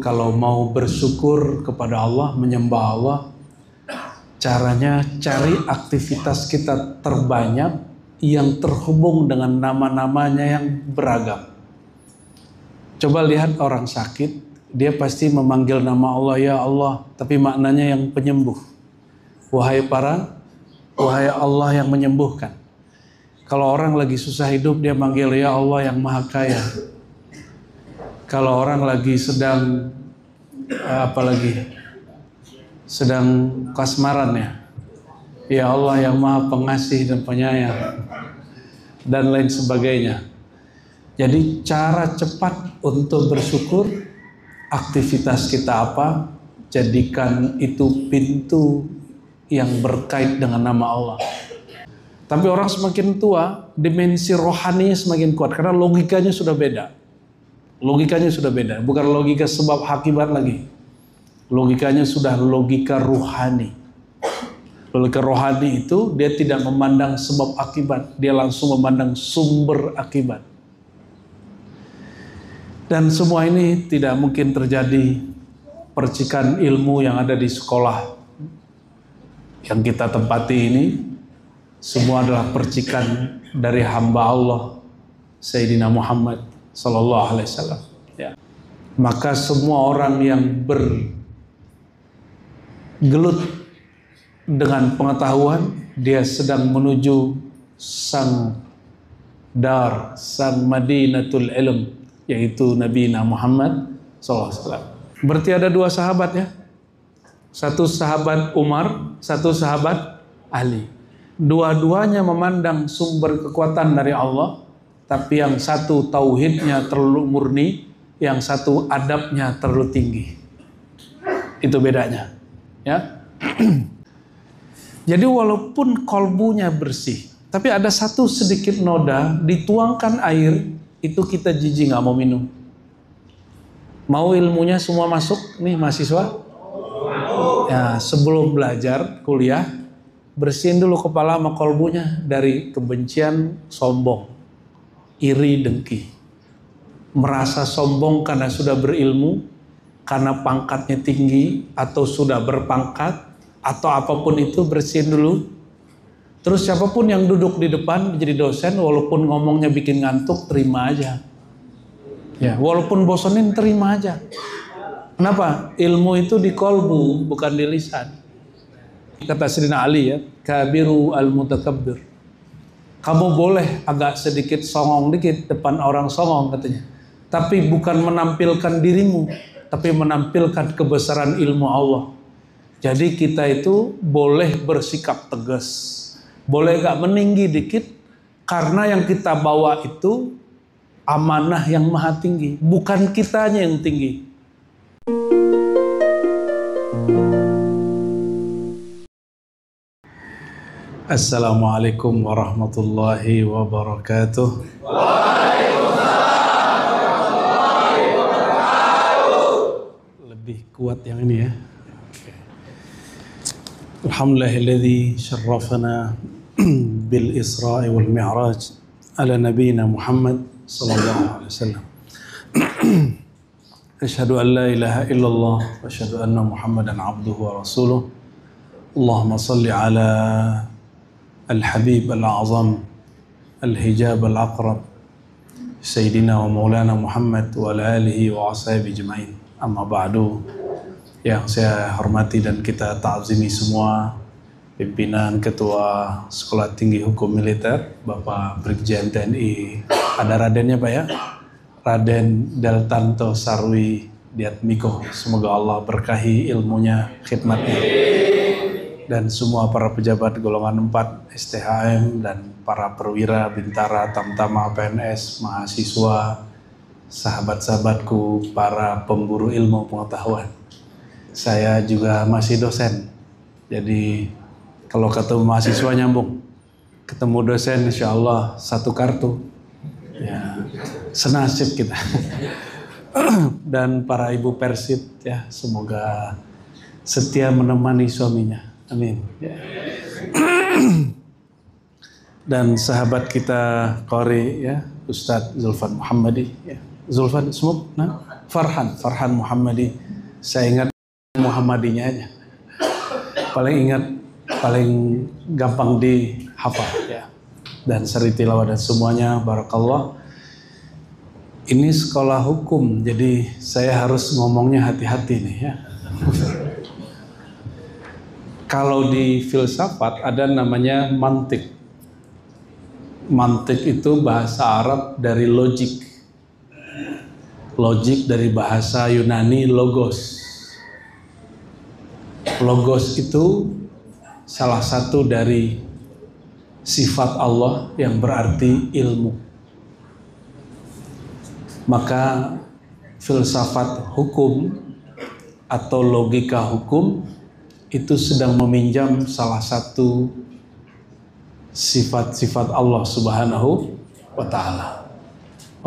Kalau mau bersyukur kepada Allah, menyembah Allah, caranya cari aktivitas kita terbanyak yang terhubung dengan nama-namanya yang beragam. Coba lihat orang sakit, dia pasti memanggil nama Allah, ya Allah, tapi maknanya yang penyembuh. Wahai Allah yang menyembuhkan. Kalau orang lagi susah hidup, dia manggil ya Allah yang maha kaya. Kalau orang lagi sedang sedang kasmaran, ya Allah yang maha pengasih dan penyayang, dan lain sebagainya. Jadi cara cepat untuk bersyukur, aktivitas kita apa, jadikan itu pintu yang berkait dengan nama Allah. Tapi orang semakin tua, dimensi rohaninya semakin kuat, karena logikanya sudah beda. Logikanya sudah beda, bukan logika sebab akibat lagi. Logikanya sudah logika rohani. Logika rohani itu dia tidak memandang sebab akibat, dia langsung memandang sumber akibat. Dan semua ini tidak mungkin terjadi percikan ilmu yang ada di sekolah yang kita tempati ini. Semua adalah percikan dari hamba Allah Sayyidina Muhammad Sallallahu Alaihi Wasallam. Ya. Maka semua orang yang bergelut dengan pengetahuan, dia sedang menuju sang Madinatul Ilm, yaitu Nabi Muhammad Sallallahu Alaihi Wasallam. Berarti ada dua sahabat, ya. Satu sahabat Umar, satu sahabat Ali. Dua-duanya memandang sumber kekuatan dari Allah, tapi yang satu tauhidnya terlalu murni, yang satu adabnya terlalu tinggi. Itu bedanya, ya. Jadi walaupun kolbunya bersih, tapi ada satu sedikit noda, dituangkan air, itu kita jijik nggak mau minum. Mau ilmunya semua masuk, nih mahasiswa. Ya, sebelum belajar kuliah, bersihin dulu kepala sama kolbunya dari kebencian, sombong, iri, dengki, merasa sombong karena sudah berilmu, karena pangkatnya tinggi atau sudah berpangkat atau apapun itu, bersihin dulu. Terus siapapun yang duduk di depan jadi dosen, walaupun ngomongnya bikin ngantuk, terima aja. Ya, walaupun bosenin, terima aja. Kenapa? Ilmu itu di kolbu, bukan di lisan. Kata Sayyidina Ali, ya, kabiru al-mutakabbir. Kamu boleh agak sedikit songong dikit depan orang songong, katanya. Tapi bukan menampilkan dirimu, tapi menampilkan kebesaran ilmu Allah. Jadi kita itu boleh bersikap tegas, boleh gak meninggi dikit, karena yang kita bawa itu amanah yang maha tinggi, bukan kitanya yang tinggi. Assalamualaikum warahmatullahi wabarakatuh. Waalaikumsalam warahmatullahi wabarakatuh. Lebih kuat yang ini, ya. Alhamdulillahilladzi syarrafana bil Isra'i wal Mi'raj ala nabiyyina Muhammad sallallahu alaihi wasallam. Asyhadu an la ilaha illallah wa asyhadu anna Muhammadan abduhu wa rasuluh. Allahumma salli ala al-habib al-a'zam al-hijab al-aqrab Sayyidina wa Maulana Muhammad wa ala alihi wa ashabihi ajma'in. Amma ba'du. Yang saya hormati dan kita ta'zimi semua, pimpinan Ketua Sekolah Tinggi Hukum Militer, Bapak Brigjen TNI, ada Radennya Pak, ya, Raden Deltanto Sarwi Diatmiko. Semoga Allah berkahi ilmunya, khidmatnya, dan semua para pejabat golongan 4 STHM dan para perwira, bintara, tamtama, PNS, mahasiswa, sahabat-sahabatku, para pemburu ilmu pengetahuan. Saya juga masih dosen, jadi kalau ketemu mahasiswa nyambung, ketemu dosen insya Allah satu kartu, ya, senasib kita. Dan para ibu Persib, ya, semoga setia menemani suaminya, amin, ya. Dan sahabat kita Qori, ya, Ustadz Zulfan Muhammadi, ya. Zulfan Smuk, nah? Farhan Muhammadi. Saya ingat Muhammadinya aja. Paling gampang dihafal ya. Dan seri tilawah dan semuanya, barakallah. Ini sekolah hukum, jadi saya harus ngomongnya hati-hati nih ya. Kalau di filsafat ada namanya mantik. Mantik itu bahasa Arab dari logik. Logik dari bahasa Yunani logos. Logos itu salah satu dari sifat Allah yang berarti ilmu. Maka filsafat hukum atau logika hukum itu sedang meminjam salah satu sifat-sifat Allah Subhanahu wa Ta'ala.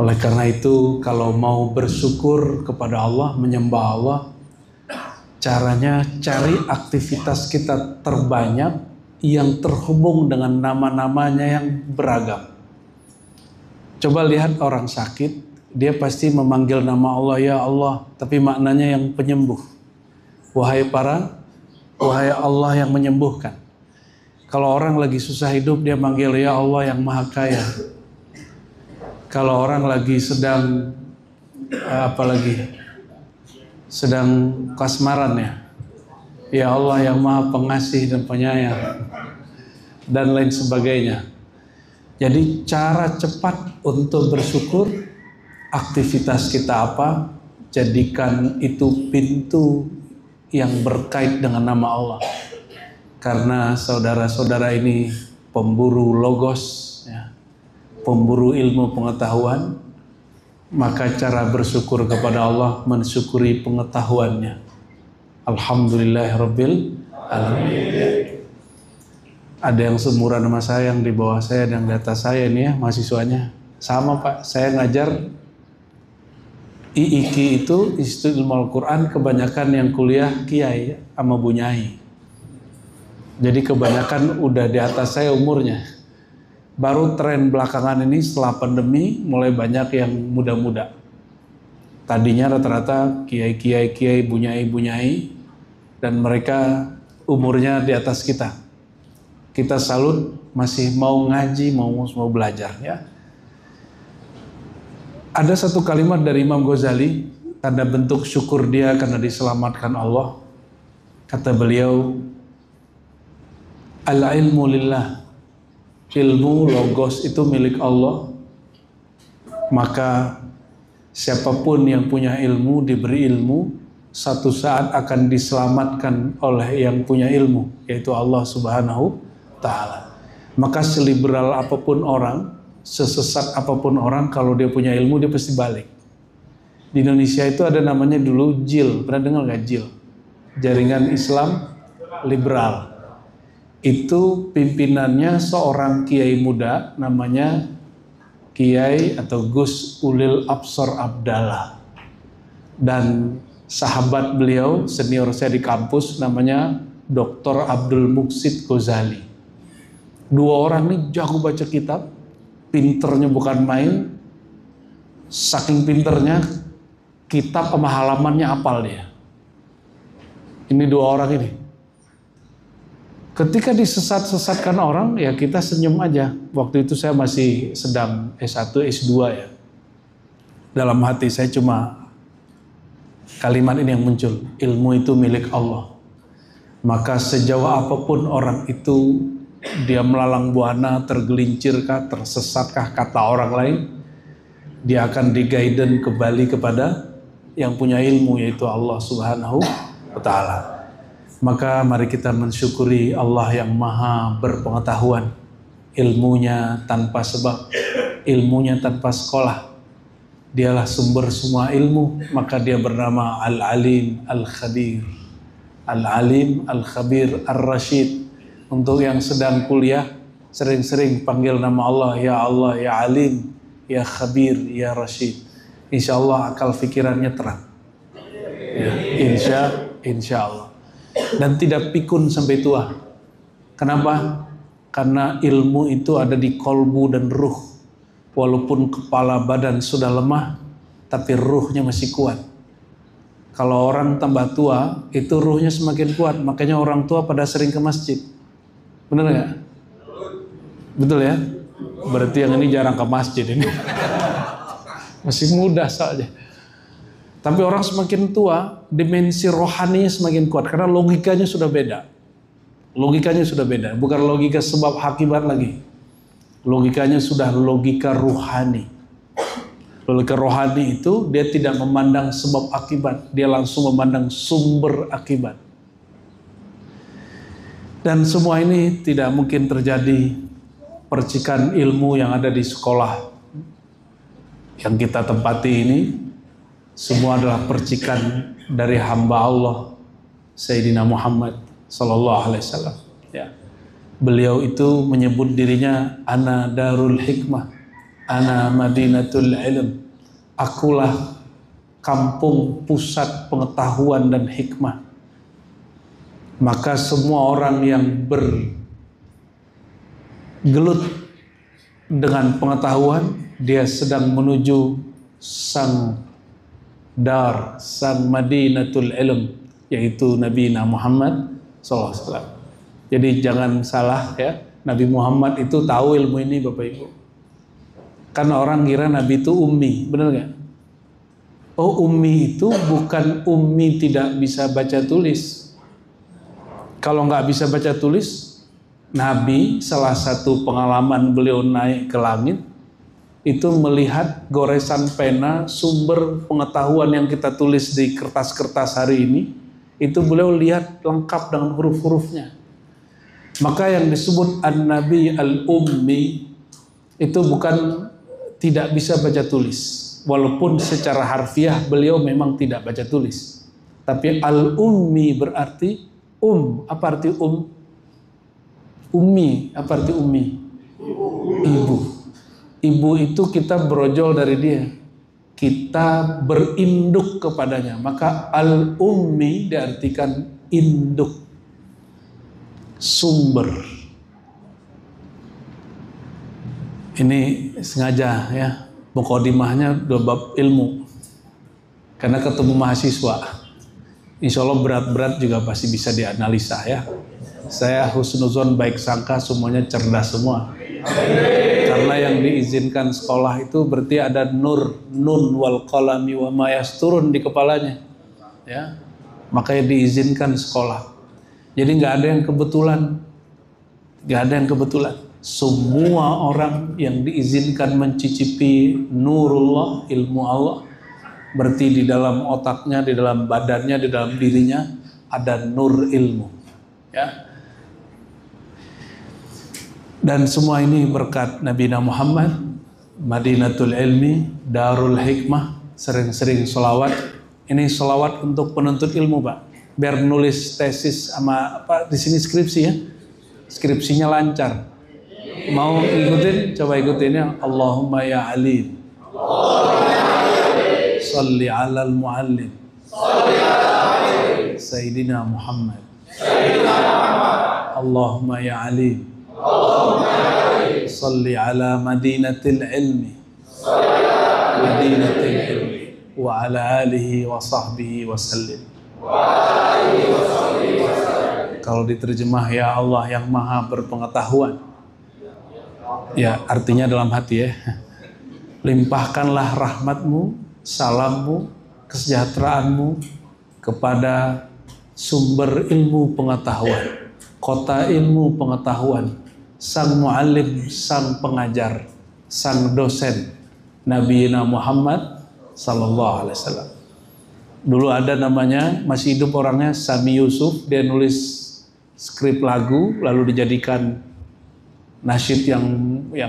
Oleh karena itu, kalau mau bersyukur kepada Allah, menyembah Allah, caranya cari aktivitas kita terbanyak yang terhubung dengan nama-namanya yang beragam. Coba lihat orang sakit, dia pasti memanggil nama Allah, ya Allah, tapi maknanya yang penyembuh. Wahai Allah yang menyembuhkan. Kalau orang lagi susah hidup, dia manggil ya Allah yang maha kaya. Kalau orang lagi sedang sedang kasmaran ya Allah yang maha pengasih dan penyayang, dan lain sebagainya. Jadi cara cepat untuk bersyukur, aktivitas kita apa, jadikan itu pintu yang berkait dengan nama Allah. Karena saudara-saudara ini pemburu logos, pemburu ilmu pengetahuan, maka cara bersyukur kepada Allah mensyukuri pengetahuannya. Alhamdulillahirabbil alamin. Ada yang seumuran sama saya, yang di bawah saya, yang di atas saya ini ya, mahasiswanya. Sama Pak, saya ngajar IIQ itu, Institut Ilmu Al-Quran, kebanyakan yang kuliah kiai sama bunyai. Jadi kebanyakan udah di atas saya umurnya. Baru tren belakangan ini setelah pandemi mulai banyak yang muda-muda. Tadinya rata-rata kiai-kiai, bunyai-bunyai, dan mereka umurnya di atas kita. Kita salut masih mau ngaji, mau belajar ya. Ada satu kalimat dari Imam Ghazali, tanda bentuk syukur dia karena diselamatkan Allah. Kata beliau, al-ilmu lillah, ilmu logos itu milik Allah. Maka siapapun yang punya ilmu, diberi ilmu, satu saat akan diselamatkan oleh yang punya ilmu, yaitu Allah Subhanahu Ta'ala. Maka seliberal apapun orang, sesesat apapun orang, kalau dia punya ilmu dia pasti balik. Di Indonesia itu ada namanya dulu JIL, pernah dengar nggak JIL? Jaringan Islam Liberal. Itu pimpinannya seorang kiai muda namanya Kiai atau Gus Ulil Absor Abdallah, dan sahabat beliau senior saya di kampus namanya Dr. Abdul Muqsid Ghazali. Dua orang ini jago baca kitab, pinternya bukan main. Saking pinternya, kitab sama halamannya hafal dia. Ini dua orang ini. Ketika disesat-sesatkan orang, ya kita senyum aja. Waktu itu saya masih sedang S1, S2 ya. Dalam hati saya cuma kalimat ini yang muncul, ilmu itu milik Allah. Maka sejauh apapun orang itu, dia melalang buana, tergelincirkah, tersesatkah kata orang lain, dia akan di-guidance kembali kepada yang punya ilmu, yaitu Allah Subhanahu wa Ta'ala. Maka mari kita mensyukuri Allah yang maha berpengetahuan, ilmunya tanpa sebab, ilmunya tanpa sekolah. Dialah sumber semua ilmu, maka dia bernama Al-Alim Al-Khabir. Al-Alim Al-Khabir Ar-Rashid. Untuk yang sedang kuliah, sering-sering panggil nama Allah, ya Alim, ya Khabir, ya Rashid. Insya Allah akal fikirannya terang. Ya, insya Allah. Dan tidak pikun sampai tua. Kenapa? Karena ilmu itu ada di kolbu dan ruh. Walaupun kepala badan sudah lemah, tapi ruhnya masih kuat. Kalau orang tambah tua, itu ruhnya semakin kuat. Makanya orang tua pada sering ke masjid. Benar nggak? Betul ya? Berarti yang ini jarang ke masjid ini. Masih muda soalnya. Tapi orang semakin tua, dimensi rohaninya semakin kuat. Karena logikanya sudah beda. Logikanya sudah beda. Bukan logika sebab akibat lagi. Logikanya sudah logika rohani. Logika rohani itu dia tidak memandang sebab akibat, dia langsung memandang sumber akibat. Dan semua ini tidak mungkin terjadi percikan ilmu yang ada di sekolah yang kita tempati ini. Semua adalah percikan dari hamba Allah Sayyidina Muhammad sallallahu alaihi wasallam. Ya. Beliau itu menyebut dirinya ana darul hikmah, ana madinatul ilm. Akulah kampung pusat pengetahuan dan hikmah. Maka semua orang yang bergelut dengan pengetahuan, dia sedang menuju sang dar, sang madinatul ilm, yaitu Nabi Muhammad SAW. Jadi jangan salah ya, Nabi Muhammad itu tahu ilmu ini Bapak Ibu. Kan orang kira Nabi itu ummi, benar nggak? Oh, ummi itu bukan ummi tidak bisa baca tulis. Kalau nggak bisa baca tulis, Nabi salah satu pengalaman beliau naik ke langit itu melihat goresan pena, sumber pengetahuan yang kita tulis di kertas-kertas hari ini, itu beliau lihat lengkap dengan huruf-hurufnya. Maka yang disebut An-Nabi Al-Ummi itu bukan tidak bisa baca tulis, walaupun secara harfiah beliau memang tidak baca tulis. Tapi al-ummi berarti apa arti ummi, apa arti ummi? Ibu. Ibu itu kita berojol dari dia, kita berinduk kepadanya. Maka al-ummi diartikan induk, sumber. Ini sengaja ya, mukadimahnya dua bab ilmu. Karena ketemu mahasiswa, insya Allah berat-berat juga pasti bisa dianalisa ya. Saya husnuzon baik sangka semuanya cerdas semua. Karena yang diizinkan sekolah itu berarti ada nur, nun wal qalami wa ma yasturun di kepalanya. Ya, makanya diizinkan sekolah. Jadi nggak ada yang kebetulan, nggak ada yang kebetulan. Semua orang yang diizinkan mencicipi nurullah, ilmu Allah, berarti di dalam otaknya, di dalam badannya, di dalam dirinya ada nur ilmu. Ya. Dan semua ini berkat Nabi Muhammad, Madinatul Ilmi, Darul Hikmah, sering-sering sholawat. Ini sholawat untuk penuntut ilmu, Pak. Biar nulis tesis sama apa di sini skripsi ya. Skripsinya lancar. Mau ikutin? Coba ikutin ya. Allahumma ya alim. Salli ala al-muallim. Sayyidina Muhammad. Allahumma ya alim. Salli ala madinatil ilmi. Madinatil ilmi. Wa ala alihi wa sahbihi wa sallim. Kalau diterjemah ya Allah yang maha berpengetahuan. Ya, artinya dalam hati ya. Limpahkanlah rahmatmu, salammu, kesejahteraanmu kepada sumber ilmu pengetahuan, kota ilmu pengetahuan, sang muallim, sang pengajar, sang dosen, Nabi Muhammad sallallahu alaihi wasallam. Dulu ada namanya, masih hidup orangnya, Sami Yusuf. Dia nulis skrip lagu lalu dijadikan nasyid yang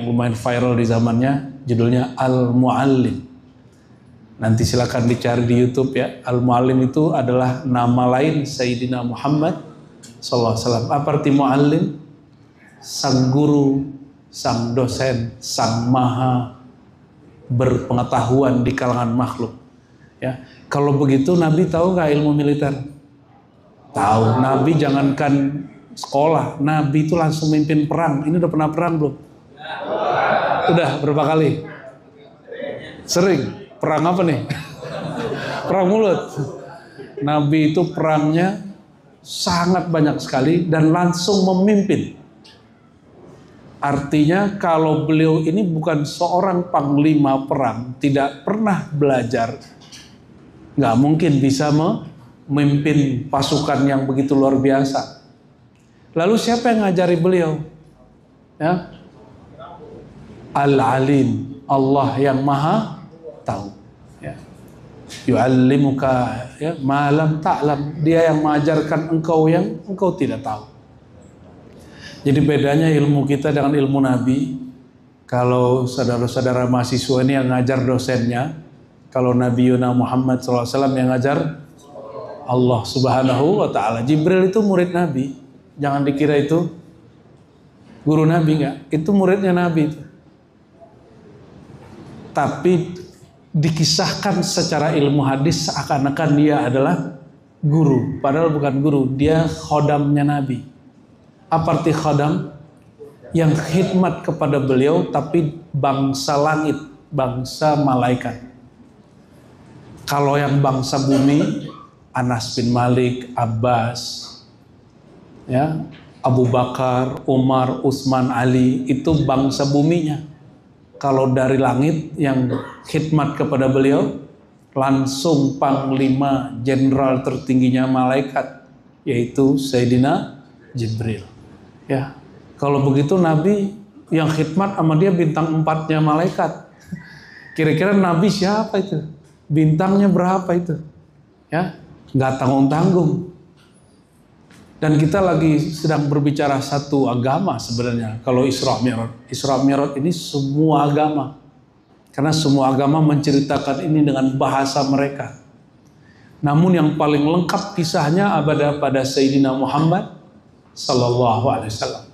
lumayan viral di zamannya, judulnya Al-Muallim. Nanti silakan dicari di YouTube ya. Al-Muallim itu adalah nama lain Sayyidina Muhammad sallallahu alaihi wasallam. Apa arti muallim? Sang guru, sang dosen, sang maha berpengetahuan di kalangan makhluk. Ya, kalau begitu Nabi tahu nggak ilmu militer? Tahu. Nabi jangankan sekolah, Nabi itu langsung mimpin perang. Ini udah pernah perang belum? Udah berapa kali? Sering. Perang apa nih? Perang mulut. Nabi itu perangnya sangat banyak sekali dan langsung memimpin. Artinya kalau beliau ini bukan seorang panglima perang, tidak pernah belajar, nggak mungkin bisa memimpin pasukan yang begitu luar biasa. Lalu siapa yang ngajari beliau? Ya, Al-Alim, Allah yang maha tahu. Ya. Yu'allimuka ya, ma lam ta'lam. Dia yang mengajarkan engkau yang engkau tidak tahu. Jadi bedanya ilmu kita dengan ilmu Nabi. Kalau saudara-saudara mahasiswa ini yang ngajar dosennya, kalau Nabi Muhammad SAW yang ngajar Allah Subhanahu wa Ta'ala. Jibril itu murid Nabi. Jangan dikira itu guru Nabi, enggak. Itu muridnya Nabi itu. Tapi dikisahkan secara ilmu hadis seakan-akan dia adalah guru, padahal bukan guru, dia khodamnya Nabi. Apa arti khodam? Yang khidmat kepada beliau tapi bangsa langit, bangsa malaikat. Kalau yang bangsa bumi, Anas bin Malik, Abbas, ya, Abu Bakar, Umar, Utsman, Ali, itu bangsa buminya. Kalau dari langit yang khidmat kepada beliau langsung panglima jenderal tertingginya malaikat, yaitu Sayyidina Jibril. Ya, kalau begitu Nabi yang khidmat sama dia bintang 4-nya malaikat. Kira-kira Nabi siapa itu? Bintangnya berapa itu? Ya, nggak tanggung-tanggung. Dan kita lagi sedang berbicara satu agama sebenarnya. Kalau Isra Mi'raj ini semua agama. Karena semua agama menceritakan ini dengan bahasa mereka. Namun yang paling lengkap kisahnya ada pada Sayyidina Muhammad Sallallahu Alaihi Wasallam.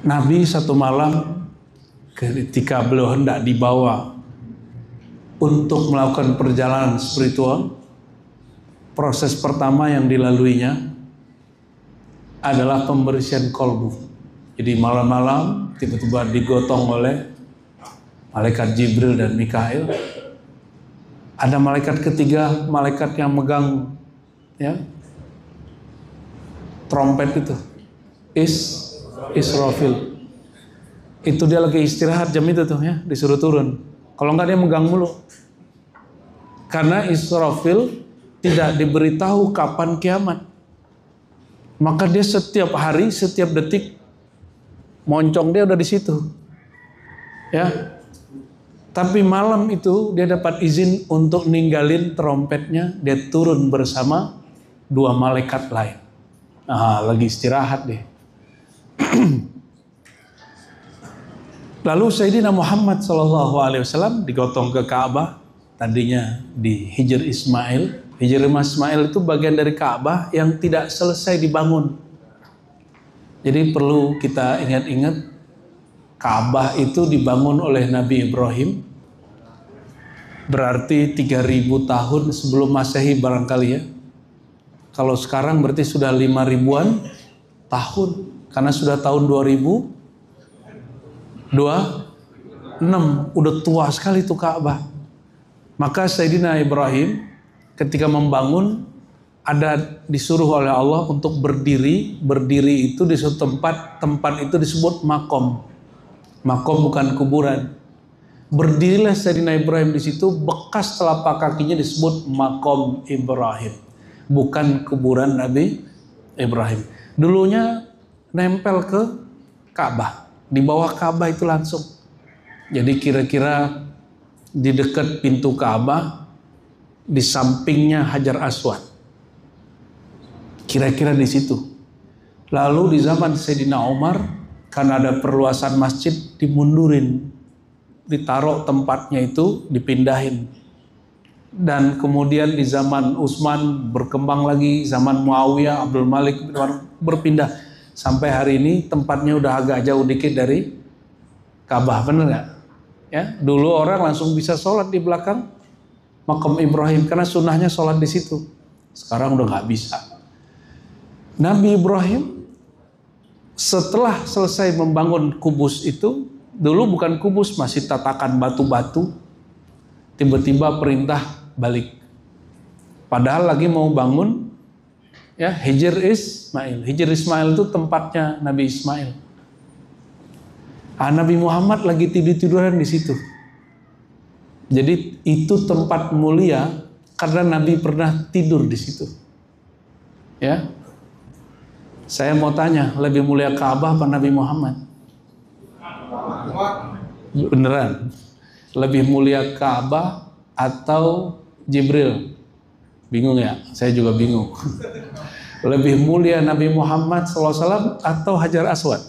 Nabi satu malam ketika beliau hendak dibawa untuk melakukan perjalanan spiritual, proses pertama yang dilaluinya adalah pembersihan kolbu. Jadi malam-malam tiba-tiba digotong oleh malaikat Jibril dan Mikail. Ada malaikat ketiga, malaikat yang megang ya trompet itu, Israfil. Itu dia lagi istirahat jam itu tuh ya, disuruh turun. Kalau enggak dia megang mulu. Karena Israfil tidak diberitahu kapan kiamat. Maka dia setiap hari, setiap detik moncong dia udah di situ. Ya. Tapi malam itu dia dapat izin untuk ninggalin trompetnya, dia turun bersama 2 malaikat lain. Nah, lagi istirahat deh. Lalu Sayyidina Muhammad SAW digotong ke Ka'bah. Tadinya di Hijr Ismail. Hijr Ismail itu bagian dari Ka'bah yang tidak selesai dibangun. Jadi perlu kita ingat-ingat, Ka'bah itu dibangun oleh Nabi Ibrahim. Berarti 3000 tahun sebelum Masehi barangkali ya. Kalau sekarang berarti sudah 5000-an tahun. Karena sudah tahun 2026. Udah tua sekali itu Ka'bah. Maka Sayyidina Ibrahim ketika membangun ada disuruh oleh Allah untuk berdiri. Berdiri itu di suatu tempat itu disebut makom. Makom bukan kuburan. Berdirilah Sayyidina Ibrahim di situ, bekas telapak kakinya disebut makom Ibrahim. Bukan kuburan Nabi Ibrahim. Dulunya nempel ke Ka'bah. Di bawah Ka'bah itu langsung. Jadi kira-kira di dekat pintu Ka'bah, di sampingnya Hajar Aswad. Kira-kira di situ. Lalu di zaman Sayyidina Umar, karena ada perluasan masjid, dimundurin. Ditaruh tempatnya itu, dipindahin. Dan kemudian di zaman Utsman berkembang lagi, zaman Muawiyah, Abdul Malik berpindah. Sampai hari ini tempatnya udah agak jauh dikit dari Ka'bah, bener nggak? Ya, dulu orang langsung bisa sholat di belakang makam Ibrahim karena sunnahnya sholat di situ. Sekarang udah nggak bisa. Nabi Ibrahim setelah selesai membangun kubus itu, dulu bukan kubus, masih tatakan batu-batu. Tiba-tiba perintah balik. Padahal lagi mau bangun ya Hijr Ismail. Hijr Ismail itu tempatnya Nabi Ismail. Nabi Muhammad lagi tidur-tiduran di situ. Jadi itu tempat mulia karena Nabi pernah tidur di situ. Ya. Saya mau tanya, lebih mulia Ka'bah apa Nabi Muhammad? Beneran. Lebih mulia Ka'bah atau Jibril? Bingung ya? Saya juga bingung. Lebih mulia Nabi Muhammad SAW atau Hajar Aswad?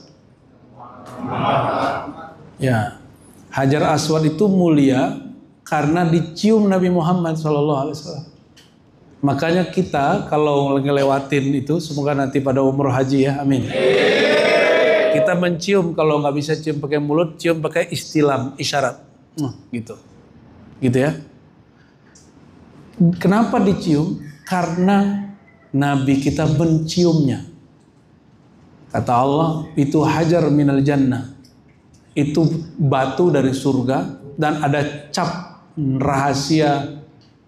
Ya, Hajar Aswad itu mulia karena dicium Nabi Muhammad SAW. Makanya kita kalau ngelewatin itu, semoga nanti pada umroh haji ya, amin. Kita mencium, kalau nggak bisa cium pakai mulut, cium pakai istilam, isyarat, gitu ya. Kenapa dicium? Karena Nabi kita menciumnya. Kata Allah, itu hajar minal jannah. Itu batu dari surga dan ada cap rahasia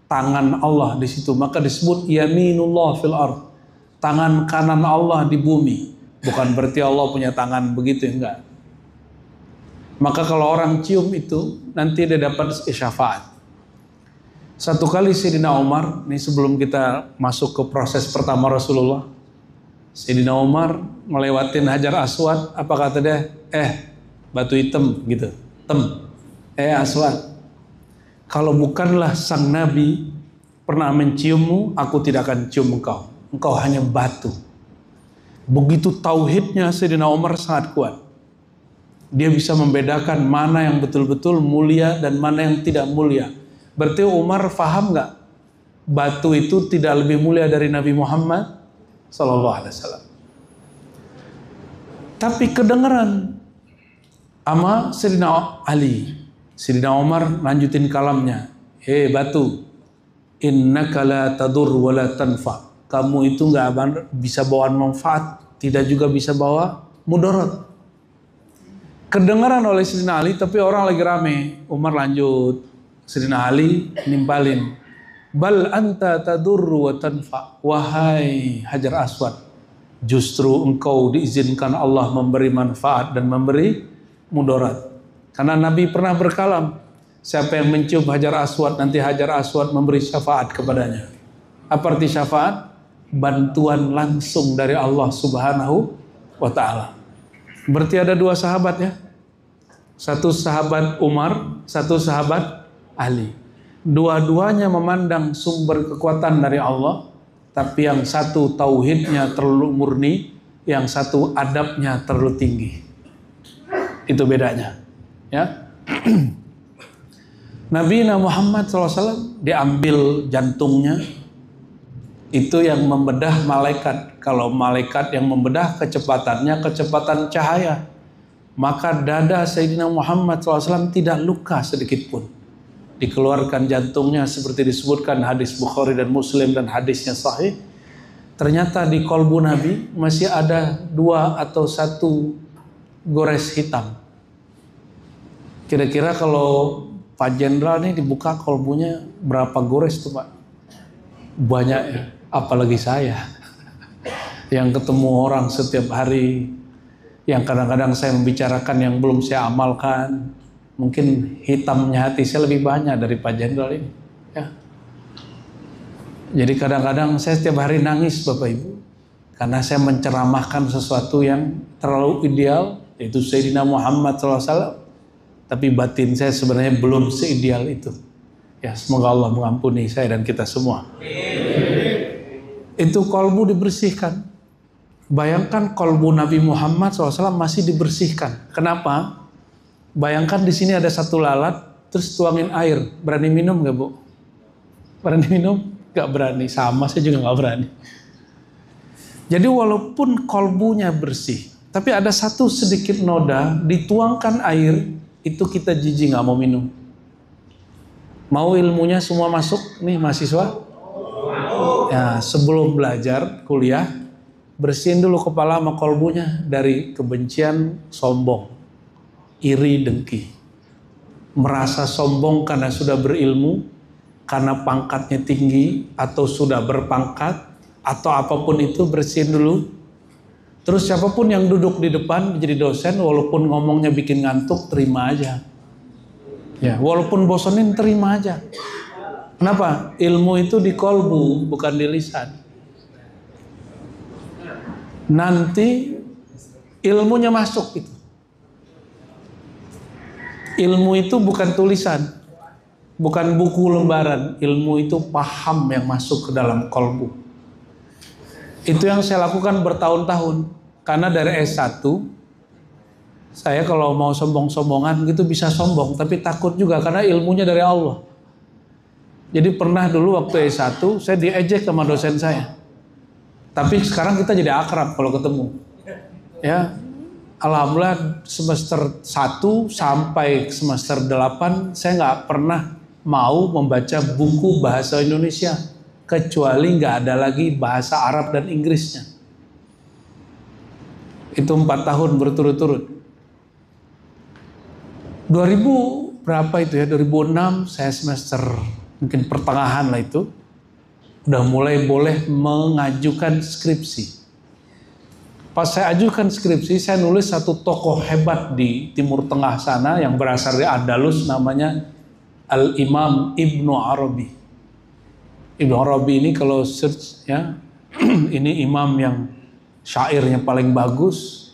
tangan Allah di situ. Maka disebut yaminullah fil ard. Tangan kanan Allah di bumi. Bukan berarti Allah punya tangan begitu, enggak. Maka kalau orang cium itu nanti dia dapat syafaat. Satu kali Sayyidina Umar, ini sebelum kita masuk ke proses pertama Rasulullah, Sayyidina Umar ngelewatin Hajar Aswad, apa kata dia? Batu hitam gitu. Aswad. Kalau bukanlah sang Nabi pernah menciummu, aku tidak akan cium engkau. Engkau hanya batu. Begitu tauhidnya Sayyidina Umar sangat kuat. Dia bisa membedakan mana yang betul-betul mulia dan mana yang tidak mulia. Berarti Umar faham nggak? Batu itu tidak lebih mulia dari Nabi Muhammad SAW. Tapi kedengaran sama Sayyidina Ali. Sayyidina Umar lanjutin kalamnya. Batu, innaka la tadur wa la tanfa. Kamu itu nggak bisa bawa manfaat, tidak juga bisa bawa mudarat. Kedengaran oleh Sayyidina Ali, tapi orang lagi rame. Umar lanjut. Sayyidina Ali nimpalin. Bal anta tadurru wa tanfa. Wahai Hajar Aswad, justru engkau diizinkan Allah memberi manfaat dan memberi mudarat. Karena Nabi pernah berkalam, siapa yang mencium Hajar Aswad, nanti Hajar Aswad memberi syafaat kepadanya. Apa arti syafaat? Bantuan langsung dari Allah Subhanahu wa ta'ala. Berarti ada dua sahabat ya. Satu sahabat Umar, satu sahabat Ali. Dua-duanya memandang sumber kekuatan dari Allah, tapi yang satu tauhidnya terlalu murni, yang satu adabnya terlalu tinggi. Itu bedanya. Ya, Nabi Muhammad SAW diambil jantungnya, itu yang membedah malaikat. Kalau malaikat yang membedah kecepatannya kecepatan cahaya, maka dada Sayyidina Muhammad SAW tidak luka sedikit pun. Dikeluarkan jantungnya seperti disebutkan hadis Bukhari dan Muslim dan hadisnya sahih. Ternyata di kolbu Nabi masih ada 2 atau 1 gores hitam. Kira-kira kalau Pak Jenderal ini dibuka kolbunya berapa gores tuh Pak? Banyak ya, apalagi saya. Yang ketemu orang setiap hari, yang kadang-kadang saya membicarakan yang belum saya amalkan. Mungkin hitamnya hati saya lebih banyak dari Pak Jenderal ini. Ya. Jadi kadang-kadang saya setiap hari nangis Bapak Ibu. Karena saya menceramahkan sesuatu yang terlalu ideal, yaitu Sayyidina Muhammad SAW. Tapi batin saya sebenarnya belum seideal itu. Ya, semoga Allah mengampuni saya dan kita semua. Itu kolbu dibersihkan. Bayangkan kolbu Nabi Muhammad SAW masih dibersihkan. Kenapa? Bayangkan di sini ada 1 lalat, terus tuangin air. Berani minum nggak Bu? Berani minum? Nggak berani. Sama, saya juga nggak berani. Jadi walaupun kolbunya bersih, tapi ada 1 sedikit noda, dituangkan air, itu kita jijik nggak mau minum. Mau ilmunya semua masuk nih mahasiswa? Ya, sebelum belajar kuliah, bersihin dulu kepala sama kolbunya dari kebencian, sombong, iri, dengki. Merasa sombong karena sudah berilmu, karena pangkatnya tinggi atau sudah berpangkat atau apapun itu, bersihin dulu. Terus siapapun yang duduk di depan jadi dosen, walaupun ngomongnya bikin ngantuk, terima aja. Ya, walaupun bosenin, terima aja. Kenapa? Ilmu itu di kolbu, bukan di lisan. Nanti ilmunya masuk itu. Ilmu itu bukan tulisan, bukan buku lembaran. Ilmu itu paham yang masuk ke dalam kolbu. Itu yang saya lakukan bertahun-tahun. Karena dari S1, saya kalau mau sombong-sombongan gitu bisa sombong, tapi takut juga karena ilmunya dari Allah. Jadi pernah dulu waktu S1, saya diejek sama dosen saya. Tapi sekarang kita jadi akrab kalau ketemu. Ya, alhamdulillah semester 1 sampai semester 8 saya nggak pernah mau membaca buku bahasa Indonesia kecuali nggak ada lagi bahasa Arab dan Inggrisnya. Itu 4 tahun berturut-turut. 2000 berapa itu ya? 2006 saya semester mungkin pertengahan lah itu. Udah mulai boleh mengajukan skripsi. Pas saya ajukan skripsi, saya nulis satu tokoh hebat di Timur Tengah sana yang berasal dari Andalus, namanya Al-Imam Ibnu Arabi. Ibnu Arabi ini kalau search ya, ini imam yang syairnya paling bagus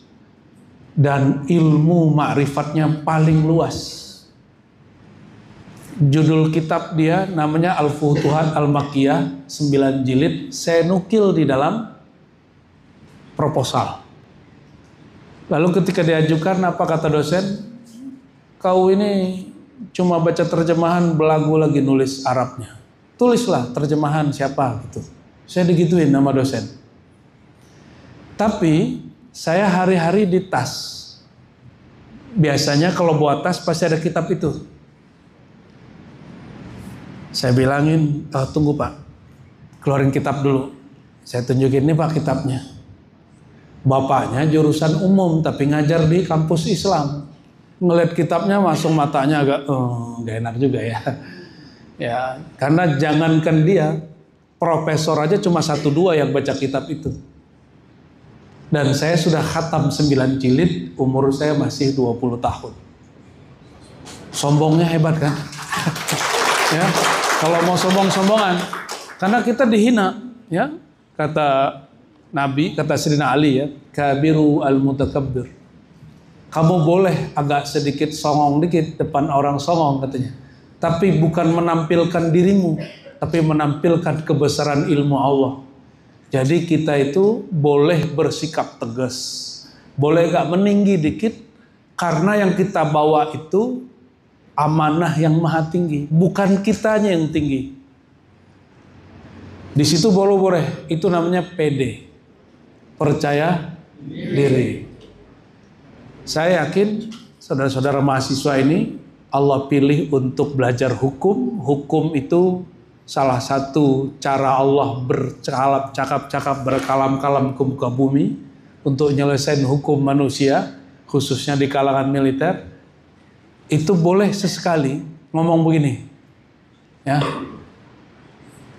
dan ilmu ma'rifatnya paling luas. Judul kitab dia namanya Al-Futuhat Al-Makkiyah, 9 jilid. Saya nukil di dalam proposal. Lalu ketika diajukan, apa kata dosen? Kau ini cuma baca terjemahan, belagu lagi nulis Arabnya. Tulislah terjemahan siapa gitu. Saya digituin nama dosen. Tapi saya hari-hari di tas. Biasanya kalau bawa tas pasti ada kitab itu. Saya bilangin, tunggu Pak, keluarin kitab dulu. Saya tunjukin, ini Pak kitabnya. Bapaknya jurusan umum tapi ngajar di kampus Islam. Ngeliat kitabnya langsung matanya agak, gak enak juga ya. Ya, karena jangankan dia, profesor aja cuma 1-2 yang baca kitab itu. Dan saya sudah khatam 9 jilid, umur saya masih 20 tahun. Sombongnya hebat kan? Ya, kalau mau sombong-sombongan, karena kita dihina, ya. Kata Nabi, kata Sayyidina Ali ya, kabiru al-mutakabbir. Kamu boleh agak sedikit songong dikit depan orang songong katanya. Tapi bukan menampilkan dirimu, tapi menampilkan kebesaran ilmu Allah. Jadi kita itu boleh bersikap tegas, boleh gak meninggi dikit, karena yang kita bawa itu amanah yang maha tinggi, bukan kitanya yang tinggi. Di situ boleh, itu namanya PD, percaya diri. Saya yakin saudara-saudara mahasiswa ini Allah pilih untuk belajar hukum. Hukum itu salah satu cara Allah bercakap-cakap, berkalam-kalam ke muka bumi untuk menyelesaikan hukum manusia, khususnya di kalangan militer. Itu boleh sesekali ngomong begini, ya.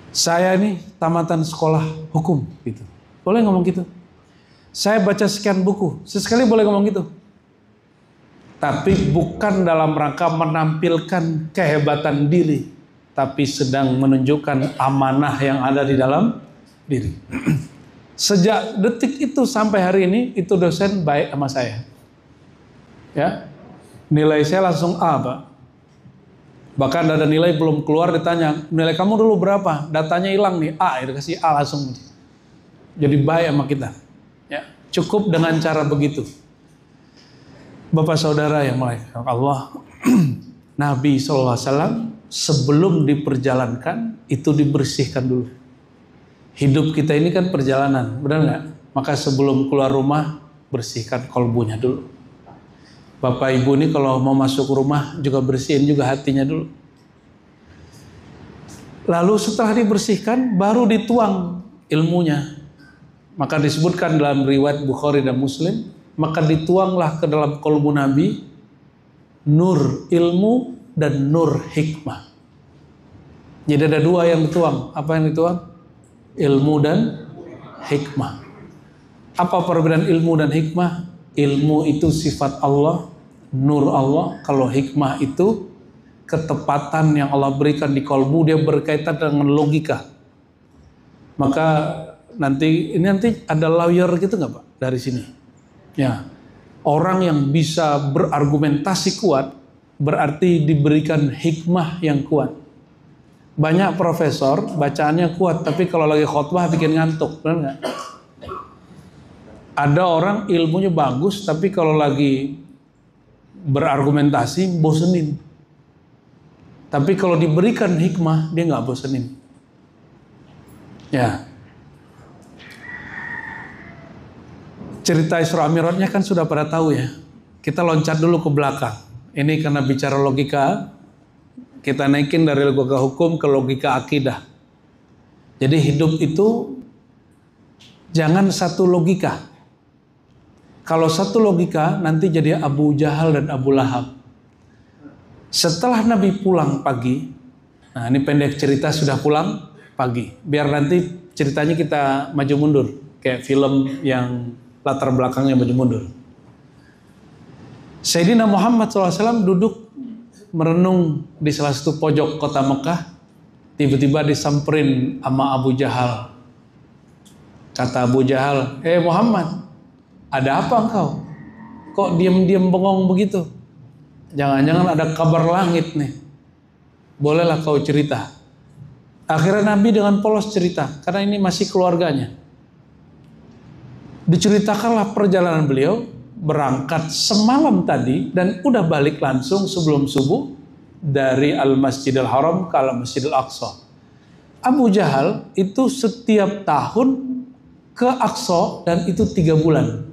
Saya ini tamatan sekolah hukum, gitu. Boleh ngomong gitu. Saya baca sekian buku, sesekali boleh ngomong gitu. Tapi bukan dalam rangka menampilkan kehebatan diri, tapi sedang menunjukkan amanah yang ada di dalam diri. Sejak detik itu sampai hari ini, itu dosen baik sama saya. Ya, nilai saya langsung A, Pak. Bahkan ada nilai belum keluar ditanya, nilai kamu dulu berapa? Datanya hilang nih, A, dikasih A langsung. Jadi baik sama kita. Ya, cukup dengan cara begitu. Bapak saudara yang melainkan Allah, Nabi SAW sebelum diperjalankan itu dibersihkan dulu. Hidup kita ini kan perjalanan, benar nggak? Maka sebelum keluar rumah bersihkan kolbunya dulu. Bapak Ibu ini kalau mau masuk rumah juga bersihin juga hatinya dulu. Lalu setelah dibersihkan baru dituang ilmunya. Maka disebutkan dalam riwayat Bukhari dan Muslim, maka dituanglah ke dalam kolbu Nabi nur ilmu dan nur hikmah. Jadi ada dua yang dituang. Apa yang dituang? Ilmu dan hikmah. Apa perbedaan ilmu dan hikmah? Ilmu itu sifat Allah, nur Allah. Kalau hikmah itu ketepatan yang Allah berikan di kolbu, dia berkaitan dengan logika. Maka nanti ada lawyer gitu nggak Pak dari sini? Ya, orang yang bisa berargumentasi kuat berarti diberikan hikmah yang kuat. Banyak profesor bacaannya kuat, tapi kalau lagi khotbah bikin ngantuk, benar nggak? Ada orang ilmunya bagus, tapi kalau lagi berargumentasi bosenin. Tapi kalau diberikan hikmah, dia nggak bosenin. Ya. Cerita Isra Mi'rajnya kan sudah pada tahu ya. Kita loncat dulu ke belakang. Ini karena bicara logika, kita naikin dari logika hukum ke logika akidah. Jadi hidup itu jangan satu logika. Kalau satu logika nanti jadi Abu Jahal dan Abu Lahab. Setelah Nabi pulang pagi, nah ini pendek cerita sudah pulang pagi. Biar nanti ceritanya kita maju mundur. Kayak film yang latar belakangnya maju mundur. Sayyidina Muhammad SAW duduk merenung di salah satu pojok kota Mekah. Tiba-tiba disamperin sama Abu Jahal. Kata Abu Jahal, Muhammad, ada apa engkau? Kok diam-diam bengong begitu? Jangan-jangan ada kabar langit nih. Bolehlah kau cerita. Akhirnya Nabi dengan polos cerita, karena ini masih keluarganya. Diceritakanlah perjalanan beliau, berangkat semalam tadi dan udah balik langsung sebelum subuh dari Al-Masjidil Haram ke Al-Masjidil Aqsa. Abu Jahal itu setiap tahun ke Aqsa dan itu 3 bulan.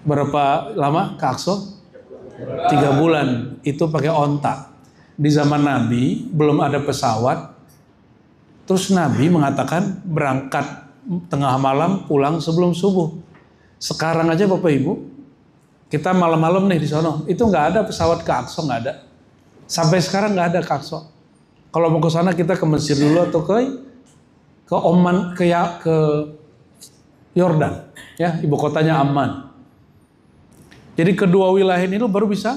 Berapa lama ke Aqsa? 3 bulan. Itu pakai onta. Di zaman Nabi belum ada pesawat. Terus Nabi mengatakan berangkat tengah malam, pulang sebelum subuh. Sekarang aja Bapak Ibu, kita malam-malam nih di sono, itu nggak ada pesawat ke Aqsa, nggak ada. Sampai sekarang nggak ada ke Aqsa. Kalau mau ke sana kita ke Mesir dulu atau ke Oman, ke Yordan, ya ibu kotanya Amman. Jadi kedua wilayah ini lo baru bisa,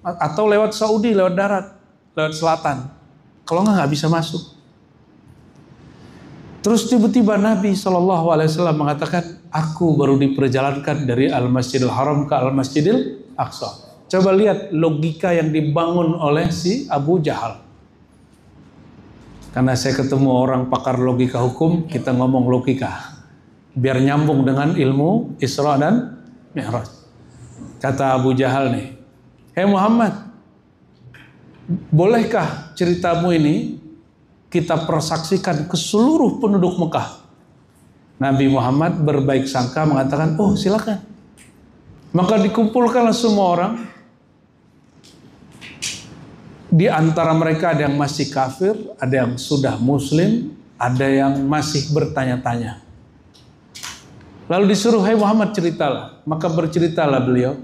atau lewat Saudi, lewat darat, lewat selatan. Kalau nggak bisa masuk. Terus tiba-tiba Nabi SAW mengatakan, aku baru diperjalankan dari Al-Masjidil Haram ke Al-Masjidil Aqsa. Coba lihat logika yang dibangun oleh si Abu Jahal. Karena saya ketemu orang pakar logika hukum, kita ngomong logika. Biar nyambung dengan ilmu Isra dan Mi'raj. Kata Abu Jahal nih, Muhammad, bolehkah ceritamu ini kita persaksikan ke seluruh penduduk Mekah? Nabi Muhammad berbaik sangka mengatakan, oh silakan. Maka dikumpulkanlah semua orang. Di antara mereka ada yang masih kafir, ada yang sudah muslim, ada yang masih bertanya-tanya. Lalu disuruh, Muhammad ceritalah. Maka berceritalah beliau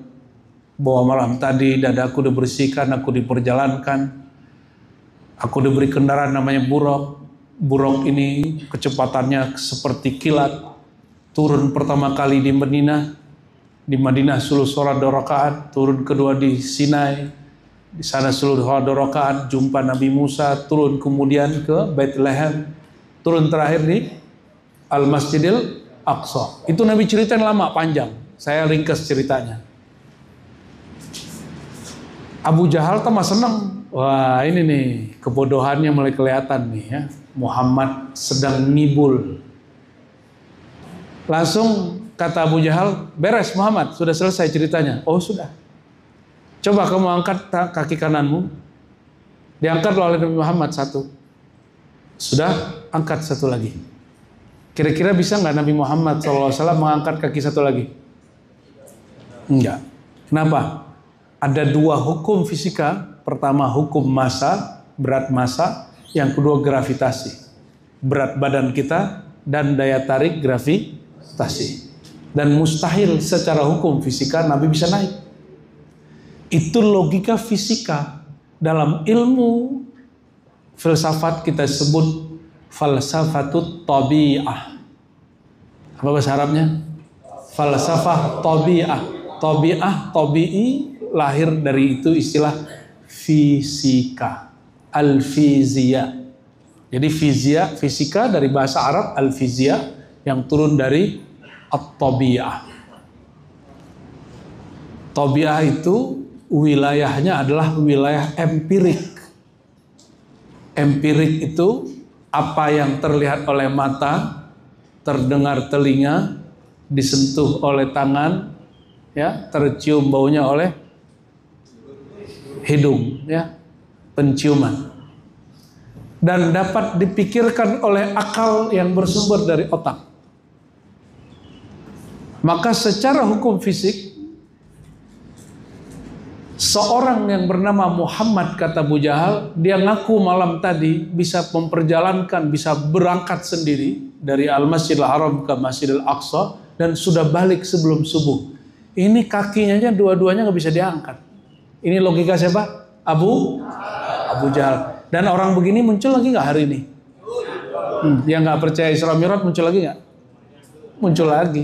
bahwa malam tadi dadaku dibersihkan, aku diperjalankan, aku diberi kendaraan namanya buruk. Buruk ini kecepatannya seperti kilat. Turun pertama kali di Madinah. Di Madinah suluh sholat 2 rakaat. Turun kedua di Sinai. Di sana suluh sholat 2 rakaat. Jumpa Nabi Musa. Turun kemudian ke Bethlehem. Turun terakhir di Al-Masjidil Aqsa. Itu Nabi ceritain lama, panjang. Saya ringkas ceritanya. Abu Jahal tambah senang. Wah ini nih kebodohannya mulai kelihatan nih ya. Muhammad sedang ngibul. Langsung kata Abu Jahal, beres Muhammad, sudah selesai ceritanya. Oh sudah. Coba kamu angkat kaki kananmu. Diangkat oleh Nabi Muhammad satu. Sudah, angkat satu lagi. Kira-kira bisa nggak Nabi Muhammad SAW mengangkat kaki satu lagi? Enggak. Kenapa? Ada 2 hukum fisika. Pertama hukum massa, berat massa. Yang kedua gravitasi. Berat badan kita dan daya tarik gravitasi. Dan mustahil secara hukum fisika Nabi bisa naik. Itu logika fisika. Dalam ilmu filsafat kita sebut falsafatut tabi'ah. Apa bahasa Arabnya? Falsafah tabi'ah. Tabi'ah, tabi'i lahir dari itu istilah fisika, al-fizia. Jadi fisika dari bahasa Arab al-fizia yang turun dari at-tabi'ah. Tabi'ah itu wilayahnya adalah wilayah empirik. Empirik itu apa yang terlihat oleh mata, terdengar telinga, disentuh oleh tangan, ya, tercium baunya oleh hidung, ya, penciuman. Dan dapat dipikirkan oleh akal yang bersumber dari otak. Maka secara hukum fisik, seorang yang bernama Muhammad, kata Abu Jahal, dia ngaku malam tadi bisa memperjalankan, bisa berangkat sendiri dari Al-Masjidil Haram ke Masjidil Aqsa dan sudah balik sebelum subuh. Ini kakinya aja dua-duanya nggak bisa diangkat. Ini logika siapa? Abu Jahal. Dan orang begini muncul lagi nggak hari ini? Yang nggak percaya Isra Mi'raj muncul lagi nggak? Muncul lagi.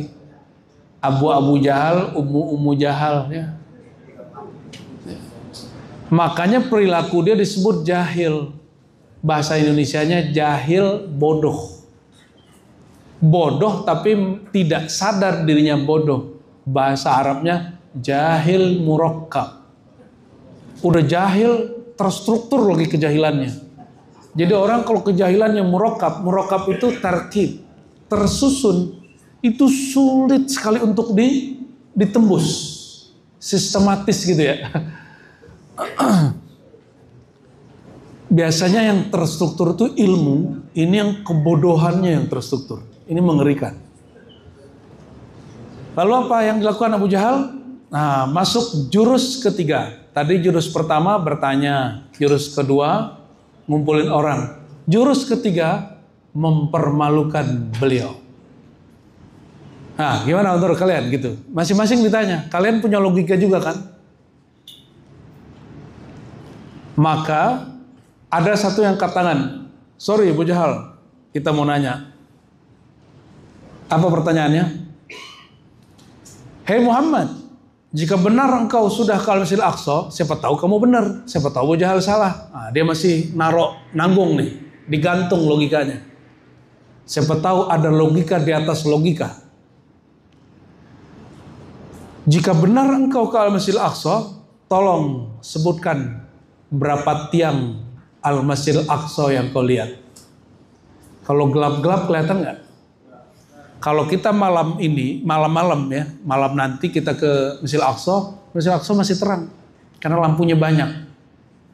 Abu Jahal, Ummu Jahal, ya. Makanya perilaku dia disebut jahil. Bahasa Indonesianya jahil bodoh. Bodoh tapi tidak sadar dirinya bodoh. Bahasa Arabnya jahil murakkab. Udah jahil, terstruktur lagi kejahilannya. Jadi orang kalau kejahilannya murakkab itu tarkib, tersusun, itu sulit sekali untuk ditembus. Sistematis gitu ya. Biasanya yang terstruktur itu ilmu, ini yang kebodohannya yang terstruktur. Ini mengerikan. Lalu apa yang dilakukan Abu Jahal? Nah, masuk jurus ketiga. Tadi jurus pertama bertanya, jurus kedua ngumpulin orang, jurus ketiga mempermalukan beliau. Nah, gimana menurut kalian gitu? Masing-masing ditanya. Kalian punya logika juga kan? Maka ada satu yang angkat tangan. Sorry Abu Jahal, kita mau nanya. Apa pertanyaannya? Hei Muhammad, jika benar engkau sudah ke Al-Masjidil Aqsa, siapa tahu kamu benar, siapa tahu Abu Jahal salah. Nah, dia masih nanggung nih, digantung logikanya. Siapa tahu ada logika di atas logika. Jika benar engkau ke Al-Masjidil Aqsa, tolong sebutkan berapa tiang Al-Masjidil Aqsa yang kau lihat. Kalau gelap-gelap kelihatan nggak? Kalau kita malam ini, malam-malam ya, malam nanti kita ke Masjidil Aqsa masih terang. Karena lampunya banyak.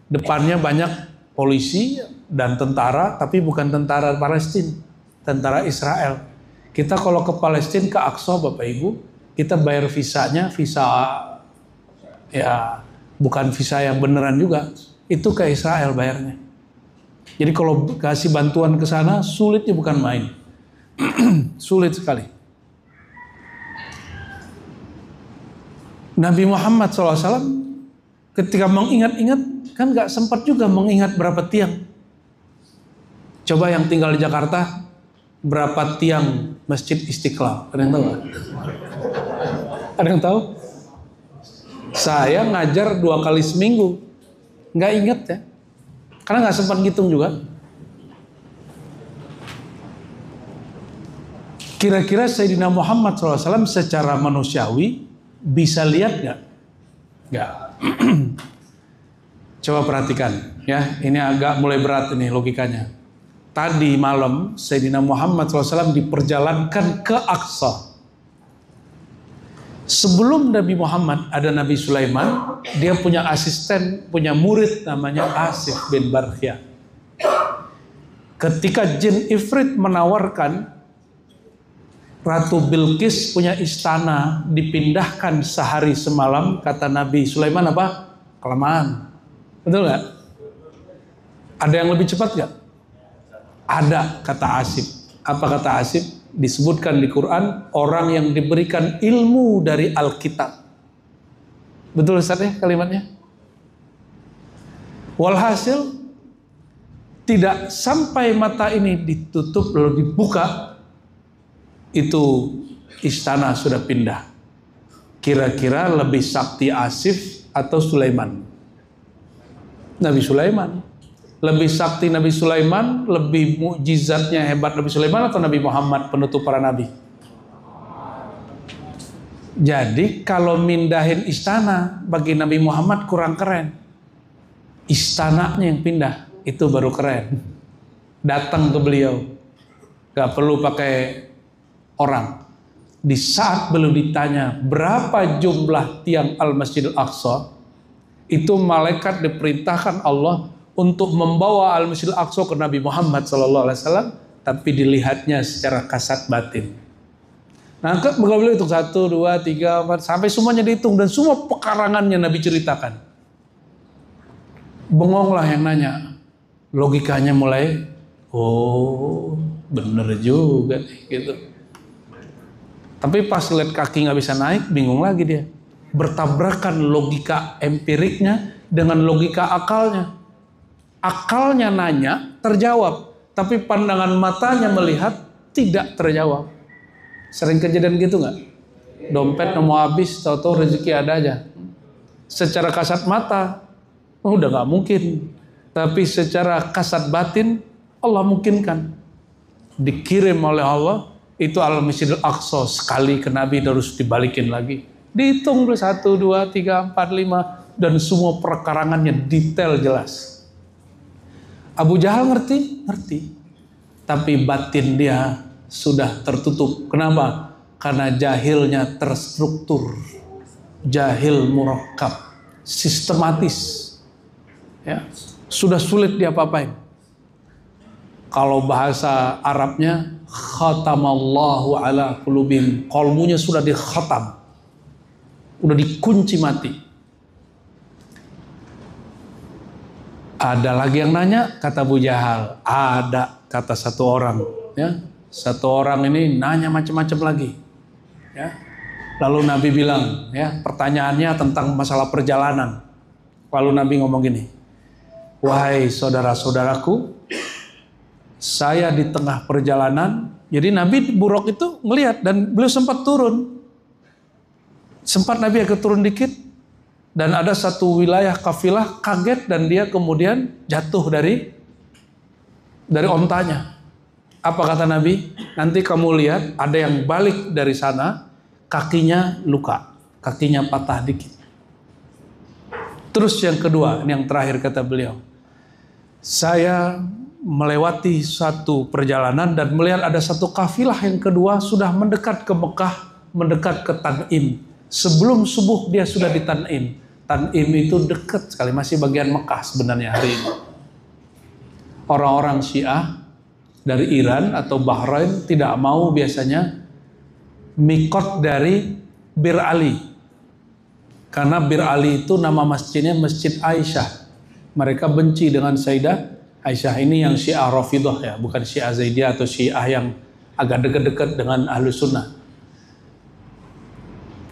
Depannya banyak polisi dan tentara, tapi bukan tentara Palestina, tentara Israel. Kita kalau ke Palestina, ke Aqsa Bapak Ibu, kita bayar visanya, visa ya bukan visa yang beneran juga. Itu ke Israel bayarnya. Jadi kalau kasih bantuan ke sana, sulitnya bukan main. Sulit sekali. Nabi Muhammad SAW ketika mengingat-ingat, kan gak sempat juga mengingat berapa tiang. Coba yang tinggal di Jakarta, berapa tiang Masjid Istiqlal? Ada yang tahu gak? Ada yang tahu? Saya ngajar 2 kali seminggu, gak ingat ya. Karena gak sempat ngitung juga. Kira-kira Sayyidina Muhammad SAW secara manusiawi bisa lihat gak? Gak. Coba perhatikan ya, ini agak mulai berat ini logikanya. Tadi malam Sayyidina Muhammad SAW diperjalankan ke Aqsa. Sebelum Nabi Muhammad ada Nabi Sulaiman, dia punya asisten, punya murid namanya Asif bin Barkhia. Ketika jin Ifrit menawarkan Ratu Bilqis punya istana dipindahkan sehari semalam, kata Nabi Sulaiman apa? Kelamaan. Betul nggak? Ada yang lebih cepat nggak? Ada, kata Asif. Apa kata Asif? Disebutkan di Quran, orang yang diberikan ilmu dari Alkitab. Betul Ustaz ya kalimatnya? Walhasil, Tidak sampai mata ini ditutup lalu dibuka, itu istana sudah pindah. Kira-kira lebih sakti Asif atau Sulaiman? Nabi Sulaiman. Lebih sakti Nabi Sulaiman, lebih mukjizatnya hebat Nabi Sulaiman atau Nabi Muhammad penutup para nabi? Jadi kalau mindahin istana bagi Nabi Muhammad kurang keren. Istananya yang pindah, itu baru keren. Datang ke beliau, gak perlu pakai orang. Di saat beliau ditanya berapa jumlah tiang Al-Masjidil Aqsa, itu malaikat diperintahkan Allah untuk membawa Al-Masjidil Aqsa ke Nabi Muhammad SAW, tapi dilihatnya secara kasat batin. Nah, beliau hitung 1, 2, 3, 4, sampai semuanya dihitung dan semua pekarangannya Nabi ceritakan. Bengonglah yang nanya, logikanya mulai, oh bener juga nih, gitu. Tapi pas lihat kaki nggak bisa naik, bingung lagi dia. Bertabrakan logika empiriknya dengan logika akalnya. Akalnya nanya, terjawab. Tapi pandangan matanya melihat, tidak terjawab. Sering kejadian gitu nggak? Dompet mau habis, tahu-tahu rezeki ada aja. Secara kasat mata, udah nggak mungkin. Tapi secara kasat batin, Allah mungkinkan. Dikirim oleh Allah, itu Al-Masjidil Aqsa sekali ke Nabi terus dibalikin lagi. Dihitung 1, 2, 3, 4, 5 dan semua perkarangannya detail jelas. Abu Jahal ngerti? Ngerti. Tapi batin dia sudah tertutup. Kenapa? Karena jahilnya terstruktur. Jahil murakkab, sistematis. Ya, sudah sulit diapa-apain. Kalau bahasa Arabnya khatamallahu ala qulubihim, qalbunya sudah dikhatam, udah dikunci mati. Ada lagi yang nanya, kata Abu Jahal. Ada, kata satu orang. Ya, satu orang ini nanya macam-macam lagi. Ya, lalu Nabi bilang, ya, pertanyaannya tentang masalah perjalanan. Lalu Nabi ngomong gini, wahai saudara-saudaraku, saya di tengah perjalanan. Jadi Nabi buruk itu ngelihat dan beliau sempat turun. Sempat Nabi agak turun dikit. Dan ada satu wilayah kafilah kaget dan dia kemudian jatuh dari ontanya. Apa kata Nabi? Nanti kamu lihat ada yang balik dari sana, kakinya luka, kakinya patah dikit. Terus yang kedua, ini yang terakhir kata beliau. Saya melewati satu perjalanan dan melihat ada satu kafilah yang kedua sudah mendekat ke Mekah, mendekat ke Tan'im. Sebelum subuh dia sudah di Tan'im. Tan'im itu dekat sekali, masih bagian Mekah sebenarnya hari ini. Orang-orang Syiah dari Iran atau Bahrain tidak mau biasanya mikot dari Bir Ali. Karena Bir Ali itu nama masjidnya Masjid Aisyah. Mereka benci dengan Sayyidah Aisyah. Ini yang Syiah Rafidhah ya, bukan Syiah Zaidiyah atau Syiah yang agak dekat-dekat dengan Ahlus Sunnah.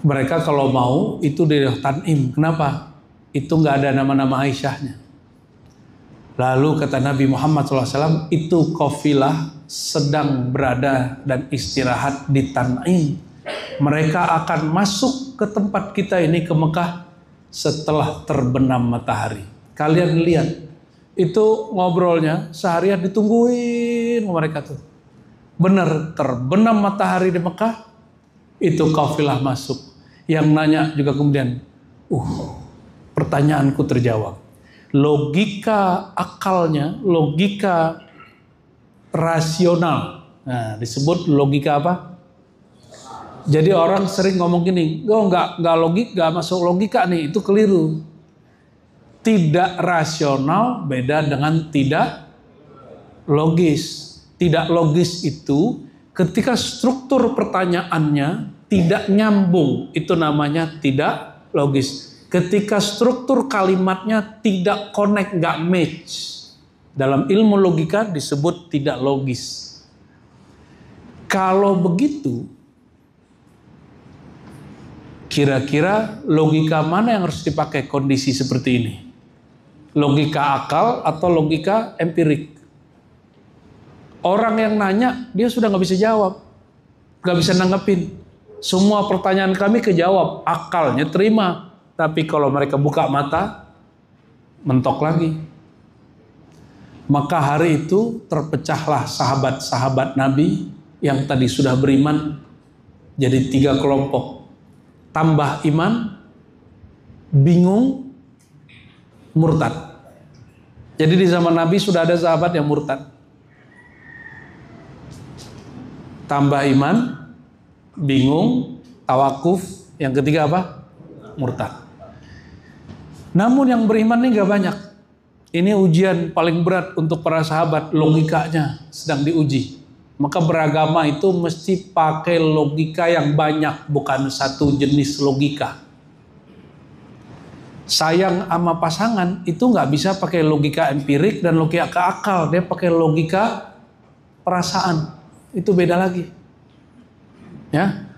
Mereka kalau mau itu di Tan'im. Kenapa? Itu nggak ada nama-nama Aisyahnya. Lalu kata Nabi Muhammad SAW, itu kafilah sedang berada dan istirahat di Tan'im. Mereka akan masuk ke tempat kita ini ke Mekah setelah terbenam matahari. Kalian lihat, itu ngobrolnya seharian ditungguin mereka tuh. Benar, terbenam matahari di Mekah, itu kafilah masuk. Yang nanya juga kemudian, pertanyaanku terjawab. Logika akalnya, logika rasional. Nah, disebut logika apa? Jadi orang sering ngomong gini, nggak masuk logika nih, itu keliru. Tidak rasional beda dengan tidak logis. Tidak logis itu ketika struktur pertanyaannya tidak nyambung, itu namanya tidak logis. Ketika struktur kalimatnya tidak connect, nggak match, dalam ilmu logika disebut tidak logis. Kalau begitu, kira-kira logika mana yang harus dipakai kondisi seperti ini? Logika akal atau logika empirik? Orang yang nanya, dia sudah nggak bisa jawab. Nggak bisa nanggepin. Semua pertanyaan kami kejawab. Akalnya terima. Tapi kalau mereka buka mata, mentok lagi. Maka hari itu terpecahlah sahabat-sahabat Nabi yang tadi sudah beriman jadi 3 kelompok. Tambah iman, bingung, murtad. Jadi di zaman Nabi sudah ada sahabat yang murtad. Tambah iman, bingung, tawakuf, yang ketiga apa? Murtad. Namun yang beriman ini gak banyak. Ini ujian paling berat untuk para sahabat, logikanya sedang diuji. Maka beragama itu mesti pakai logika yang banyak, bukan satu jenis logika. Sayang sama pasangan itu nggak bisa pakai logika empirik dan logika akal, dia pakai logika perasaan. Itu beda lagi. Ya.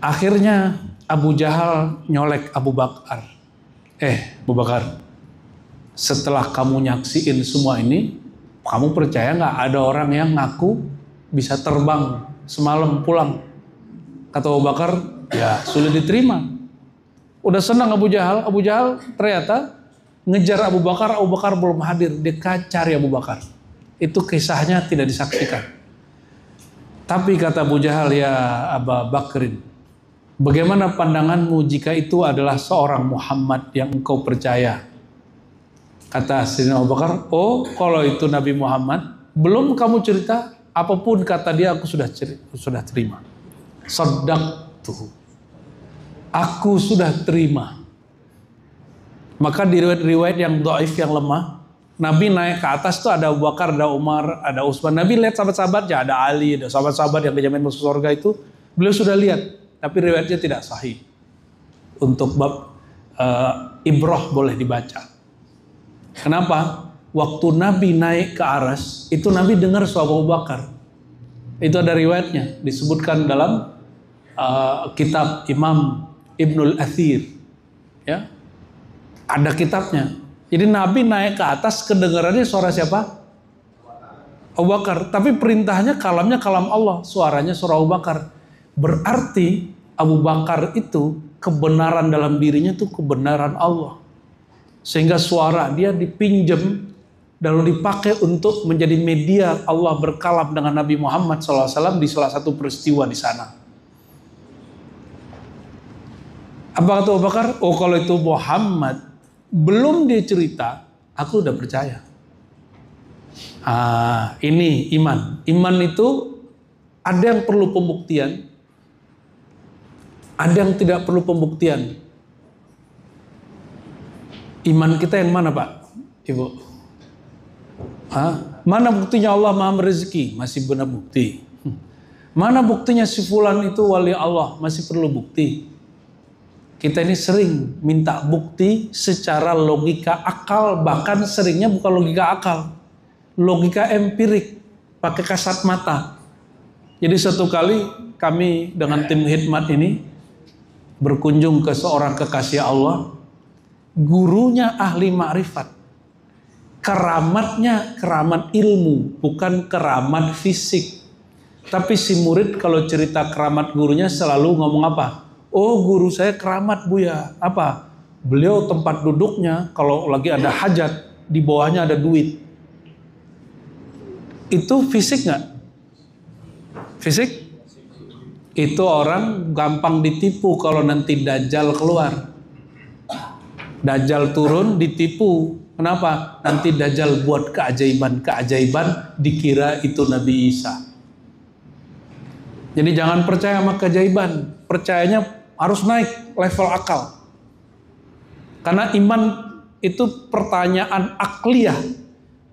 Akhirnya Abu Jahal nyolek Abu Bakar. Abu Bakar, setelah kamu nyaksiin semua ini, kamu percaya nggak ada orang yang ngaku bisa terbang semalam pulang? Kata Abu Bakar, ya sulit diterima. Udah senang Abu Jahal ternyata ngejar Abu Bakar belum hadir, dia cari Abu Bakar. Itu kisahnya tidak disaksikan. Tapi kata Abu Jahal, ya Abu Bakrin, bagaimana pandanganmu jika itu adalah seorang Muhammad yang engkau percaya? Kata Sayyidina Abu Bakar, oh kalau itu Nabi Muhammad, belum kamu cerita, apapun kata dia aku sudah terima. Shaddaqtuhu. Aku sudah terima. Maka di riwayat yang dhaif, yang lemah, Nabi naik ke atas tuh ada Abu Bakar, ada Umar, ada Utsman. Nabi lihat sahabat-sahabatnya, ada Ali, ada sahabat-sahabat yang dijamin masuk surga itu, beliau sudah lihat. Tapi riwayatnya tidak sahih. Untuk bab ibrah boleh dibaca. Kenapa? Waktu Nabi naik ke aras, itu Nabi dengar suara Abu Bakar. Itu ada riwayatnya, disebutkan dalam kitab Imam Ibnul Athir. Ya, ada kitabnya. Jadi Nabi naik ke atas, kedengarannya suara siapa? Abu Bakar. Tapi perintahnya kalamnya kalam Allah, suaranya suara Abu Bakar. Berarti Abu Bakar itu kebenaran dalam dirinya itu kebenaran Allah. Sehingga suara dia dipinjam dan dipakai untuk menjadi media Allah berkalam dengan Nabi Muhammad SAW di salah satu peristiwa di sana. Apa kata Abu Bakar? Oh kalau itu Muhammad, belum dia cerita, aku udah percaya. Ini iman. Iman itu ada yang perlu pembuktian, ada yang tidak perlu pembuktian. Iman kita yang mana Pak? Ibu? Mana buktinya Allah Maha Rezeki? Masih benar bukti. Mana buktinya si fulan itu wali Allah? Masih perlu bukti. Kita ini sering minta bukti secara logika akal, bahkan seringnya bukan logika akal, logika empirik, pakai kasat mata. Jadi satu kali kami dengan tim khidmat ini berkunjung ke seorang kekasih Allah, gurunya ahli ma'rifat, keramatnya keramat ilmu, bukan keramat fisik. Tapi si murid kalau cerita keramat gurunya selalu ngomong apa? Oh guru saya keramat Buya. Apa? Beliau tempat duduknya kalau lagi ada hajat, di bawahnya ada duit. Itu fisik nggak? Fisik? Itu orang gampang ditipu kalau nanti Dajjal keluar. Dajjal turun ditipu. Kenapa? Nanti Dajjal buat keajaiban-keajaiban, dikira itu Nabi Isa. Jadi jangan percaya sama keajaiban. Percayanya harus naik level akal. Karena iman itu pertanyaan akliyah.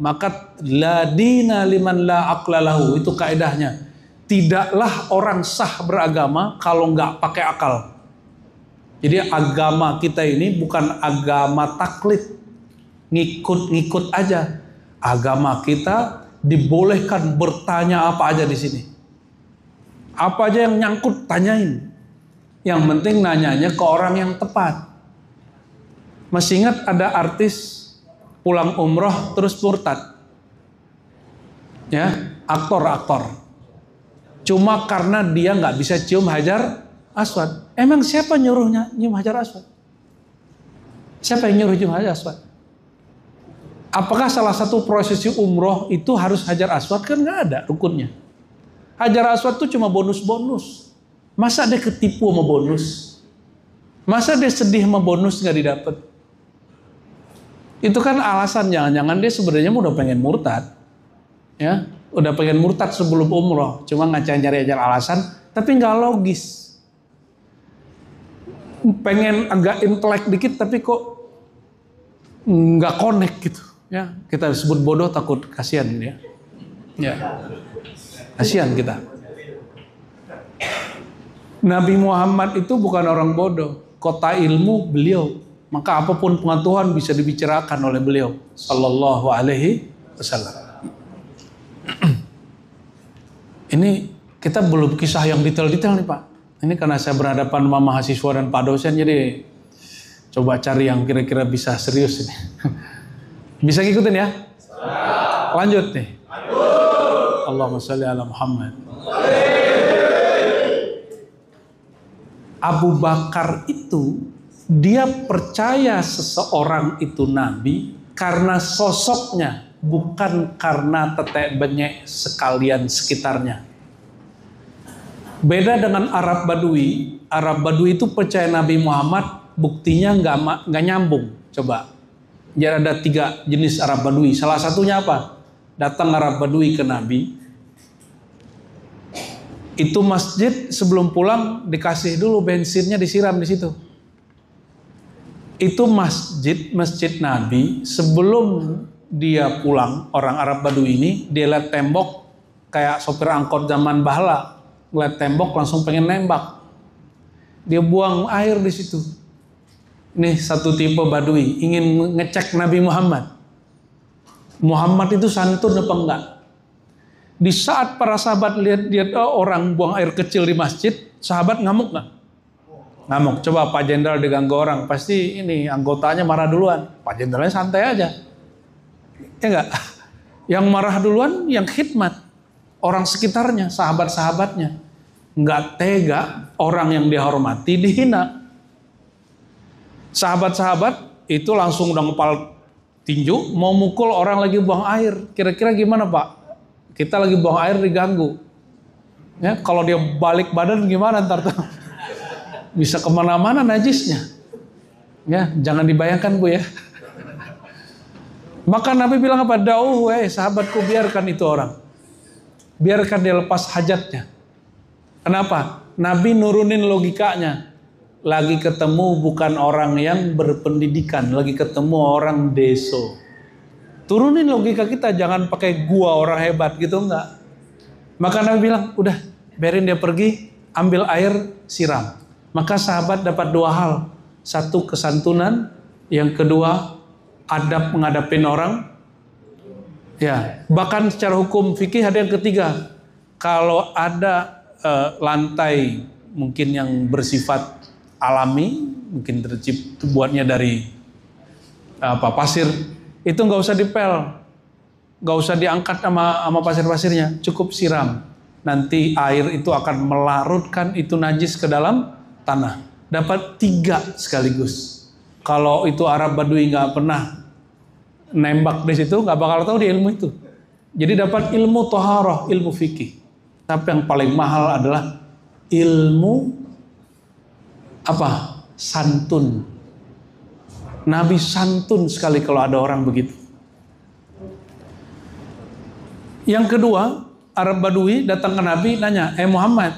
Maka la dina liman la aqlalahu, itu kaidahnya. Tidaklah orang sah beragama kalau nggak pakai akal. Jadi agama kita ini bukan agama taklid, ngikut-ngikut aja. Agama kita dibolehkan bertanya apa aja di sini. Apa aja yang nyangkut tanyain. Yang penting nanyanya ke orang yang tepat. Masih ingat ada artis pulang umroh terus murtad. Ya, aktor. Cuma karena dia nggak bisa cium Hajar Aswad. Emang siapa nyuruhnya nyium Hajar Aswad? Siapa yang nyuruh cium Hajar Aswad? Apakah salah satu prosesi umroh itu harus Hajar Aswad? Kan nggak ada rukunnya. Hajar Aswad itu cuma bonus-bonus. Masa dia ketipu sama bonus? Masa dia sedih sama bonus nggak didapat? Itu kan alasan, jangan-jangan dia sebenarnya udah pengen murtad. Ya, udah pengen murtad sebelum umroh. Cuma cari alasan, tapi nggak logis. Pengen agak intelek dikit, tapi kok nggak connect gitu. Ya, kita sebut bodoh takut kasihan ya. Ya, kasihan kita. Nabi Muhammad itu bukan orang bodoh. Kota ilmu beliau. Maka apapun pengetahuan bisa dibicarakan oleh beliau. Sallallahu alaihi wasallam. Ini kita belum kisah yang detail-detail nih Pak. Ini karena saya berhadapan sama mahasiswa dan Pak dosen, jadi coba cari yang kira-kira bisa serius ini. Bisa ngikutin ya? Lanjut nih. Allahumma sholli ala Muhammad. Abu Bakar itu dia percaya seseorang itu nabi karena sosoknya, bukan karena tetek benyek sekalian sekitarnya. Beda dengan Arab Badui. Arab Badui itu percaya Nabi Muhammad, buktinya nggak nyambung. Coba, jadi ada 3 jenis Arab Badui. Salah satunya apa? Datang Arab Badui ke Nabi. Itu masjid sebelum pulang dikasih dulu bensinnya, disiram di situ. Itu masjid Nabi sebelum dia pulang, orang Arab Badui ini dia lihat tembok kayak sopir angkot zaman bahla, lihat tembok langsung pengen nembak. Dia buang air di situ. Ini satu tipe Badui ingin ngecek Nabi Muhammad. Muhammad itu santun apa enggak? Di saat para sahabat lihat orang buang air kecil di masjid, sahabat ngamuk nggak? Ngamuk. Coba Pak Jenderal diganggu orang, pasti ini anggotanya marah duluan. Pak Jenderalnya santai aja. Ya enggak? Yang marah duluan yang khidmat, orang sekitarnya, sahabat-sahabatnya. Enggak tega orang yang dihormati dihina. Sahabat-sahabat itu langsung udah ngepal tinju, mau mukul orang lagi buang air. Kira-kira gimana Pak? Kita lagi buang air diganggu. Ya, kalau dia balik badan gimana ntar tuh? Bisa kemana-mana najisnya. Ya, jangan dibayangkan Bu ya. Maka Nabi bilang apa? Sahabatku, biarkan itu orang. Biarkan dia lepas hajatnya. Kenapa? Nabi nurunin logikanya. Lagi ketemu bukan orang yang berpendidikan, lagi ketemu orang deso. Turunin logika kita, jangan pakai gua orang hebat gitu, enggak. Maka Nabi bilang, udah biarin dia pergi, ambil air, siram. Maka sahabat dapat 2 hal. 1 kesantunan, yang kedua adab menghadapin orang. Ya, bahkan secara hukum fikih ada yang ketiga. Kalau ada lantai mungkin yang bersifat alami, mungkin terbuatnya dari pasir, itu nggak usah dipel, nggak usah diangkat sama pasir-pasirnya, cukup siram. Nanti air itu akan melarutkan itu najis ke dalam tanah. Dapat 3 sekaligus. Kalau itu Arab Badui nggak pernah nembak di situ, nggak bakal tahu di ilmu itu. Jadi dapat ilmu toharoh, ilmu fikih. Tapi yang paling mahal adalah ilmu apa? Santun. Nabi santun sekali kalau ada orang begitu. Yang kedua, Arab Badui datang ke Nabi nanya, Muhammad,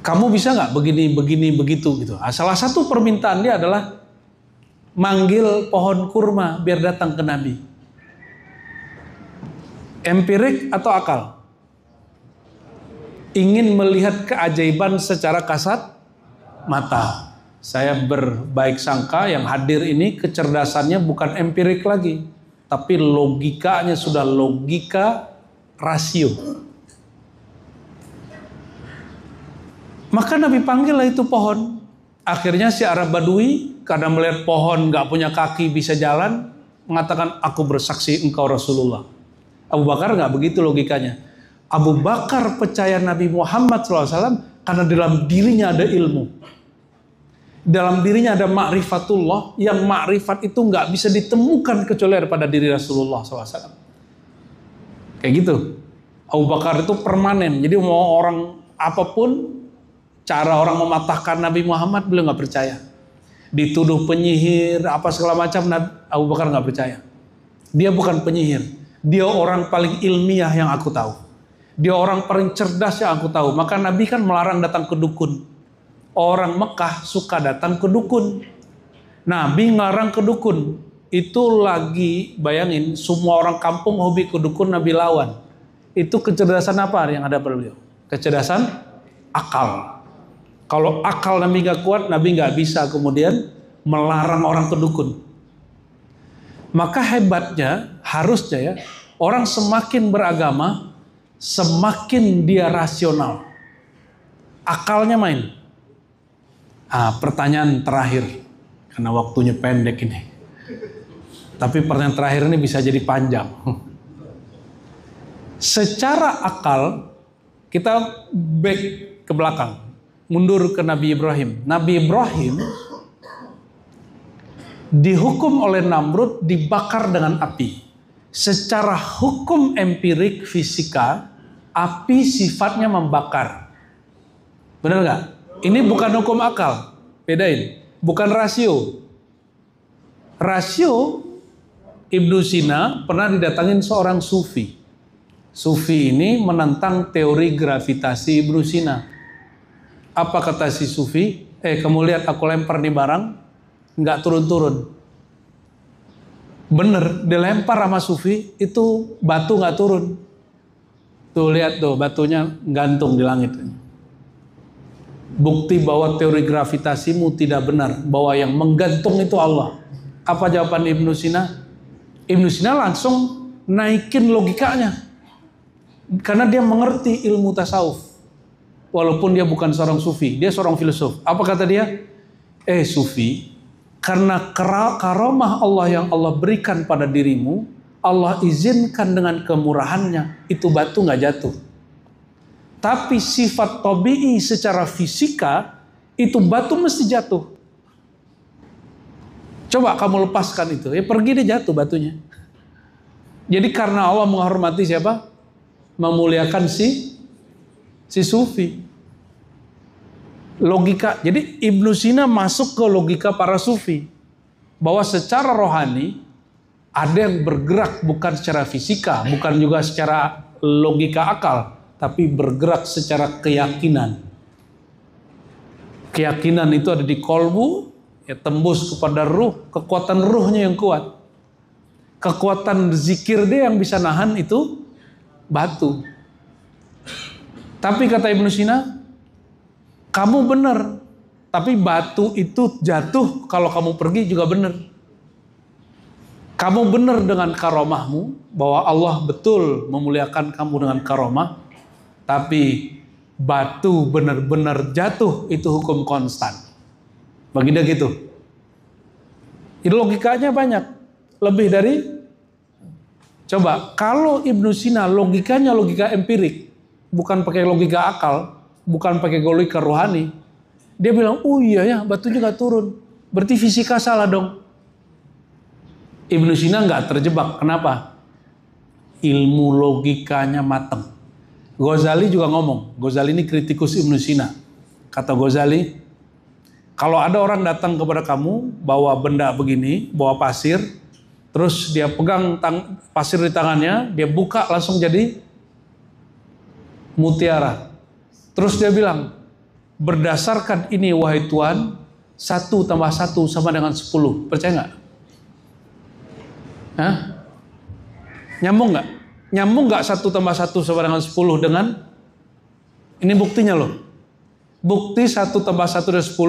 kamu bisa nggak begini begitu gitu. Salah satu permintaan dia adalah manggil pohon kurma biar datang ke Nabi. Empirik atau akal? Ingin melihat keajaiban secara kasat mata. Saya berbaik sangka yang hadir ini kecerdasannya bukan empirik lagi, tapi logikanya sudah logika rasio. Maka Nabi panggillah itu pohon. Akhirnya si Arab Badui karena melihat pohon gak punya kaki bisa jalan, mengatakan aku bersaksi engkau Rasulullah. Abu Bakar nggak begitu logikanya. Abu Bakar percaya Nabi Muhammad SAW karena dalam dirinya ada ilmu. Dalam dirinya ada ma'rifatullah, yang ma'rifat itu nggak bisa ditemukan kecuali pada diri Rasulullah SAW. Kayak gitu. Abu Bakar itu permanen. Jadi mau orang apapun, cara orang mematahkan Nabi Muhammad, beliau nggak percaya. Dituduh penyihir, apa segala macam, Abu Bakar nggak percaya. Dia bukan penyihir. Dia orang paling ilmiah yang aku tahu. Dia orang paling cerdas yang aku tahu. Maka Nabi kan melarang datang ke dukun. Orang Mekah suka datang ke dukun. Nabi ngelarang ke dukun. Itu lagi, bayangin, semua orang kampung hobi ke dukun, Nabi lawan. Itu kecerdasan apa yang ada pada beliau? Kecerdasan akal. Kalau akal Nabi gak kuat, Nabi gak bisa kemudian melarang orang ke dukun. Maka hebatnya, harusnya ya, orang semakin beragama, semakin dia rasional. Akalnya main. Pertanyaan terakhir, karena waktunya pendek ini. Tapi pertanyaan terakhir ini bisa jadi panjang. Secara akal, kita back ke belakang. Mundur ke Nabi Ibrahim. Nabi Ibrahim dihukum oleh Namrud dibakar dengan api. Secara hukum empirik fisika, api sifatnya membakar. Benar nggak? Ini bukan hukum akal. Bedain. Bukan rasio. Rasio, Ibnu Sina pernah didatangin seorang sufi. Sufi ini menentang teori gravitasi Ibnu Sina. Apa kata si sufi? Kamu lihat aku lempar nih barang, nggak turun-turun. Bener, dilempar sama sufi, itu batu nggak turun. Tuh lihat tuh, batunya gantung di langit. Bukti bahwa teori gravitasimu tidak benar, bahwa yang menggantung itu Allah. Apa jawaban Ibnu Sina? Ibnu Sina langsung naikin logikanya. Karena dia mengerti ilmu tasawuf. Walaupun dia bukan seorang sufi, dia seorang filsuf. Apa kata dia? Sufi, karena karomah Allah yang Allah berikan pada dirimu, Allah izinkan dengan kemurahannya, itu batu nggak jatuh. Tapi sifat tabi'i secara fisika, itu batu mesti jatuh. Coba kamu lepaskan itu, pergi dia jatuh batunya. Jadi karena Allah menghormati siapa? Memuliakan si sufi. Logika, jadi Ibnu Sina masuk ke logika para sufi. Bahwa secara rohani, ada yang bergerak bukan secara fisika, bukan juga secara logika akal, tapi bergerak secara keyakinan. Keyakinan itu ada di kolbu, ya tembus kepada ruh, kekuatan ruhnya yang kuat. Kekuatan zikir dia yang bisa nahan itu batu. Tapi kata Ibnu Sina, kamu benar, tapi batu itu jatuh kalau kamu pergi juga benar. Kamu benar dengan karomahmu, bahwa Allah betul memuliakan kamu dengan karomah, tapi batu benar-benar jatuh itu hukum konstan. Bagi dia gitu. Itu logikanya banyak. Lebih dari, coba, kalau Ibnu Sina logikanya logika empirik, bukan pakai logika akal, bukan pakai logika rohani. Dia bilang, oh iya ya, batunya gak turun. Berarti fisika salah dong. Ibnu Sina gak terjebak. Kenapa? Ilmu logikanya matang. Ghazali juga ngomong. Ghazali ini kritikus Ibnu Sina. Kata Ghazali, kalau ada orang datang kepada kamu, bawa benda begini, bawa pasir, terus dia pegang pasir di tangannya, dia buka langsung jadi mutiara. Terus dia bilang, berdasarkan ini wahai Tuhan, 1 tambah 1 sama dengan 10. Percaya nggak? Hah? Nyambung nggak? Nyambung nggak 1 tambah 1 sama dengan 10 dengan? Ini buktinya loh. Bukti 1 tambah 1 dan 10,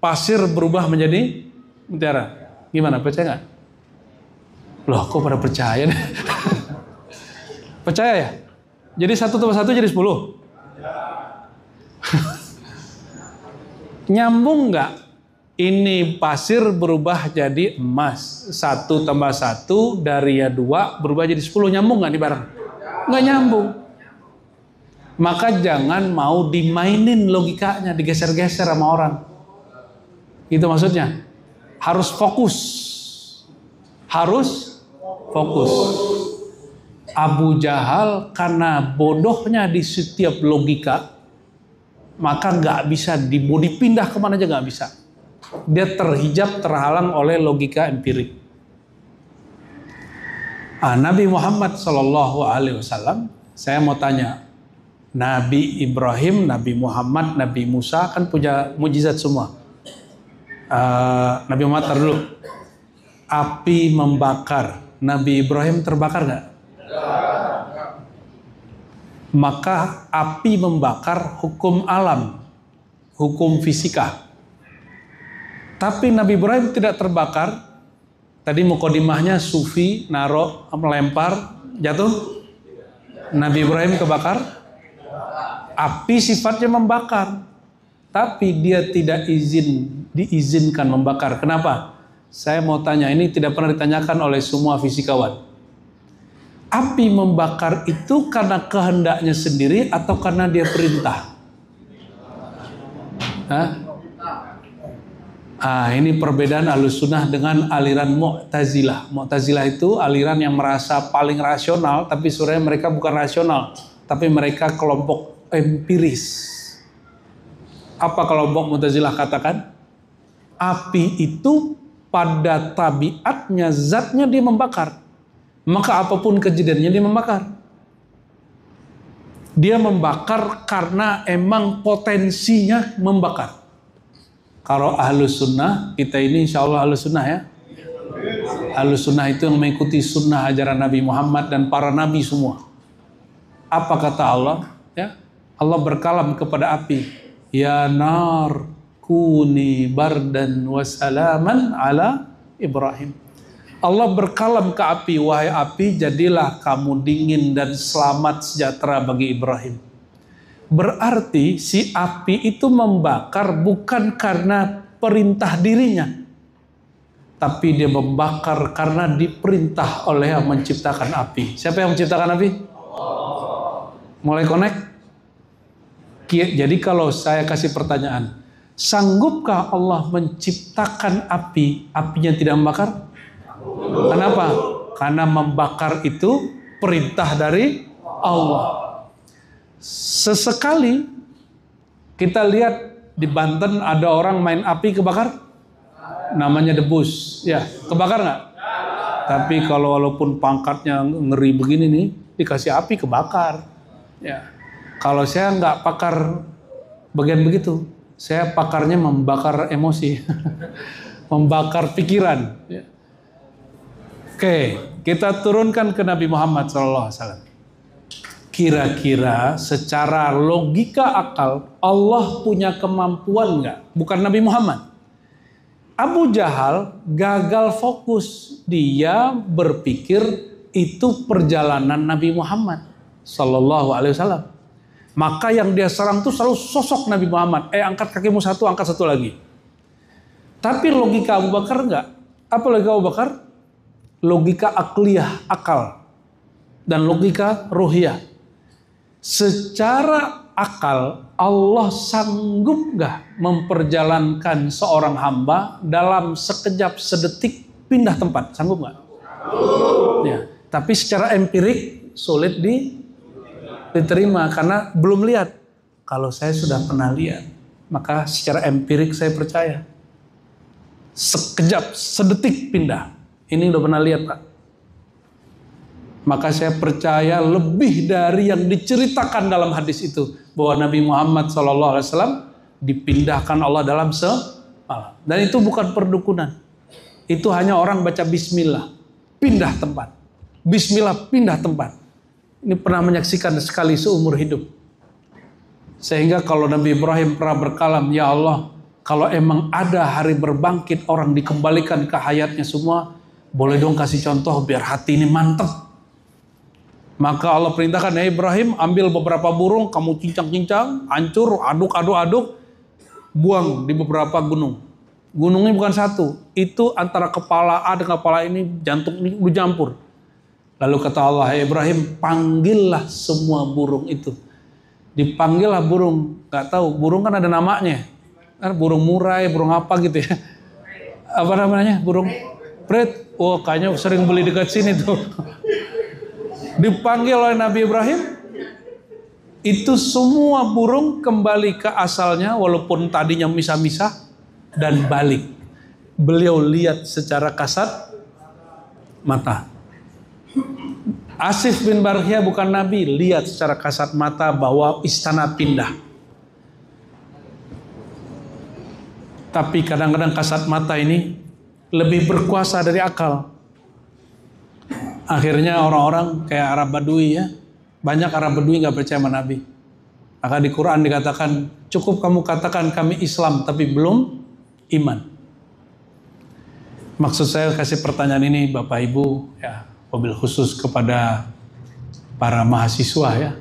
pasir berubah menjadi mutiara. Gimana? Percaya nggak? Loh, kok pada percaya deh? Percaya ya? Jadi 1 tambah 1 jadi 10. Nyambung nggak ini pasir berubah jadi emas. 1 tambah 1 dari 2 berubah jadi 10. Nyambung nggak nih bareng? Nggak nyambung. Maka jangan mau dimainin logikanya, digeser-geser sama orang. Itu maksudnya. Harus fokus. Harus fokus. Abu Jahal karena bodohnya di setiap logika, maka nggak bisa dipindah kemana aja nggak bisa. Dia terhijab, terhalang oleh logika empirik. Nabi Muhammad SAW, saya mau tanya, Nabi Ibrahim, Nabi Muhammad, Nabi Musa kan punya mujizat semua. Nabi Muhammad dulu, api membakar. Nabi Ibrahim terbakar nggak? Maka api membakar hukum alam, hukum fisika. Tapi Nabi Ibrahim tidak terbakar. Tadi mukadimahnya sufi, naro, melempar, jatuh. Nabi Ibrahim kebakar. Api sifatnya membakar. Tapi dia tidak diizinkan membakar. Kenapa? Saya mau tanya, ini tidak pernah ditanyakan oleh semua fisikawan. Api membakar itu karena kehendaknya sendiri atau karena dia perintah? Ini perbedaan Ahlussunnah dengan aliran Mu'tazilah. Mu'tazilah itu aliran yang merasa paling rasional, tapi sebenarnya mereka bukan rasional, tapi mereka kelompok empiris. Apa kelompok Mu'tazilah katakan? Api itu pada tabiatnya, zatnya dia membakar. Maka apapun kejadiannya dia membakar. Dia membakar karena emang potensinya membakar. Kalau Ahlussunnah, kita ini insya Allah Ahlussunnah ya. Ahlussunnah itu yang mengikuti sunnah ajaran Nabi Muhammad dan para nabi semua. Apa kata Allah? Ya, Allah berkalam kepada api. Ya nar kuni bardan wa salaman ala Ibrahim. Allah berkalam ke api, wahai api, jadilah kamu dingin dan selamat sejahtera bagi Ibrahim. Berarti si api itu membakar bukan karena perintah dirinya, tapi dia membakar karena diperintah oleh yang menciptakan api. Siapa yang menciptakan api? Mulai connect? Jadi kalau saya kasih pertanyaan, sanggupkah Allah menciptakan api, apinya tidak membakar? Kenapa? Karena membakar itu perintah dari Allah. Sesekali kita lihat di Banten ada orang main api kebakar, namanya debus, ya kebakar nggak? Tapi kalau walaupun pangkatnya ngeri begini nih, dikasih api kebakar. Ya, kalau saya nggak pakar bagian begitu, saya pakarnya membakar emosi, membakar pikiran. Ya. Oke, kita turunkan ke Nabi Muhammad SAW. Kira-kira secara logika akal Allah punya kemampuan nggak? Bukan Nabi Muhammad. Abu Jahal gagal fokus. Dia berpikir itu perjalanan Nabi Muhammad Sallallahu Alaihi Wasallam. Maka yang dia serang itu selalu sosok Nabi Muhammad. Angkat kakimu satu, angkat satu lagi. Tapi logika Abu Bakar nggak. Apa logika Abu Bakar? Logika akliyah, akal. Dan logika ruhiyah. Secara akal, Allah sanggup gak memperjalankan seorang hamba dalam sekejap sedetik pindah tempat? Sanggup gak? Ya. Tapi secara empirik sulit diterima karena belum lihat. Kalau saya sudah pernah lihat, maka secara empirik saya percaya. Sekejap, sedetik pindah. Ini udah pernah lihat, Pak. Maka saya percaya lebih dari yang diceritakan dalam hadis itu, bahwa Nabi Muhammad SAW dipindahkan Allah dalam semalam. Dan itu bukan perdukunan. Itu hanya orang baca bismillah, pindah tempat. Bismillah, pindah tempat. Ini pernah menyaksikan sekali seumur hidup. Sehingga kalau Nabi Ibrahim pernah berkalam, ya Allah, kalau emang ada hari berbangkit, orang dikembalikan ke hayatnya semua, boleh dong kasih contoh biar hati ini mantap. Maka Allah perintahkan, ya Ibrahim, ambil beberapa burung, kamu cincang-cincang, hancur, aduk, buang di beberapa gunung. Gunungnya bukan satu. Itu antara kepala A dengan kepala ini, jantung ini udah campur. Lalu kata Allah, Ibrahim, panggillah semua burung itu. Dipanggillah burung. Gak tahu, burung kan ada namanya. Burung murai, burung apa gitu ya. Apa namanya? Burung pret. Oh, kayaknya sering beli dekat sini tuh. Dipanggil oleh Nabi Ibrahim. Itu semua burung kembali ke asalnya, walaupun tadinya misah-misah. Dan balik. Beliau lihat secara kasat mata. Asif bin Barhiyah bukan Nabi, lihat secara kasat mata bahwa istana pindah. Tapi kadang-kadang kasat mata ini lebih berkuasa dari akal. Akhirnya orang-orang kayak Arab Badui ya, banyak Arab Badui nggak percaya sama Nabi. Maka di Quran dikatakan, cukup kamu katakan kami Islam tapi belum iman. Maksud saya kasih pertanyaan ini Bapak Ibu ya, wabil khusus kepada para mahasiswa ya.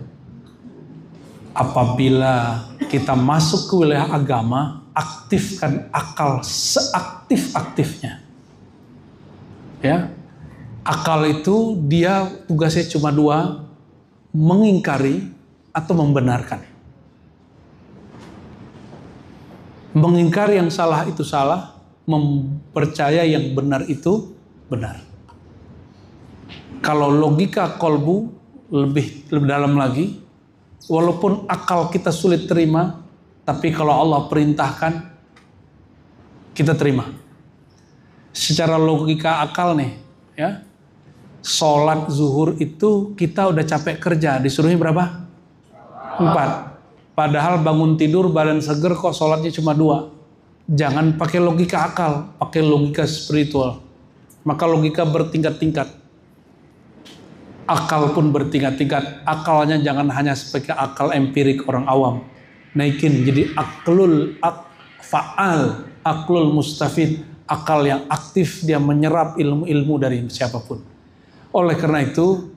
Apabila kita masuk ke wilayah agama, aktifkan akal seaktif-aktifnya. Ya. Akal itu dia tugasnya cuma dua, mengingkari atau membenarkan. Mengingkari yang salah itu salah, mempercaya yang benar itu benar. Kalau logika kolbu lebih dalam lagi, walaupun akal kita sulit terima, tapi kalau Allah perintahkan, kita terima. Secara logika akal nih, ya, sholat zuhur itu kita udah capek kerja, disuruhnya berapa? 4. Padahal bangun tidur badan seger kok sholatnya cuma 2. Jangan pakai logika akal, pakai logika spiritual. Maka logika bertingkat-tingkat. Akal pun bertingkat-tingkat. Akalnya jangan hanya sebagai akal empirik orang awam. Naikin jadi fa'al, aklul mustafid. Akal yang aktif, dia menyerap ilmu-ilmu dari siapapun. Oleh karena itu,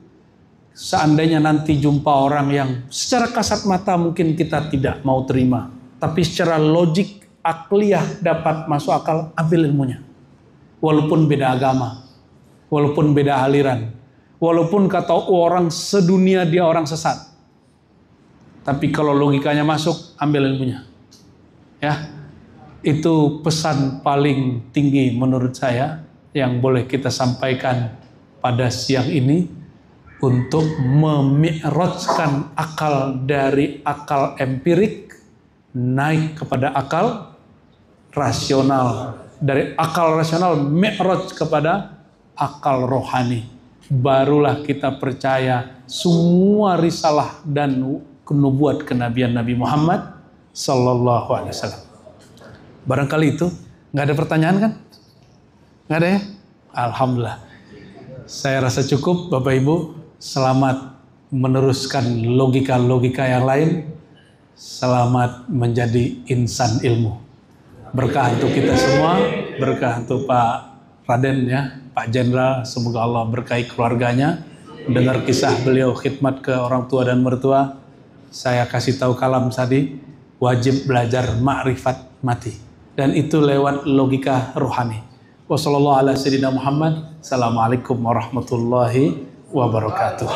seandainya nanti jumpa orang yang secara kasat mata mungkin kita tidak mau terima, tapi secara logik, akliyah dapat masuk akal, ambil ilmunya. Walaupun beda agama, walaupun beda aliran, walaupun kata orang sedunia dia orang sesat. Tapi kalau logikanya masuk, ambil ilmunya. Ya, itu pesan paling tinggi menurut saya yang boleh kita sampaikan pada siang ini, untuk memi'rajkan akal dari akal empirik naik kepada akal rasional, dari akal rasional mi'raj kepada akal rohani. Barulah kita percaya semua risalah dan kenubuat kenabian Nabi Muhammad sallallahu alaihi wasallam. Barangkali itu. Nggak ada pertanyaan kan? Nggak ada ya? Alhamdulillah. Saya rasa cukup Bapak Ibu. Selamat meneruskan logika-logika yang lain. Selamat menjadi insan ilmu. Berkah untuk kita semua. Berkah untuk Pak Raden ya, Pak Jenderal. Semoga Allah berkahi keluarganya. Dengar kisah beliau khidmat ke orang tua dan mertua. Saya kasih tahu kalam tadi. Wajib belajar ma'rifat mati. Dan itu lewat logika rohani. Wassalamualaikum warahmatullahi wabarakatuh.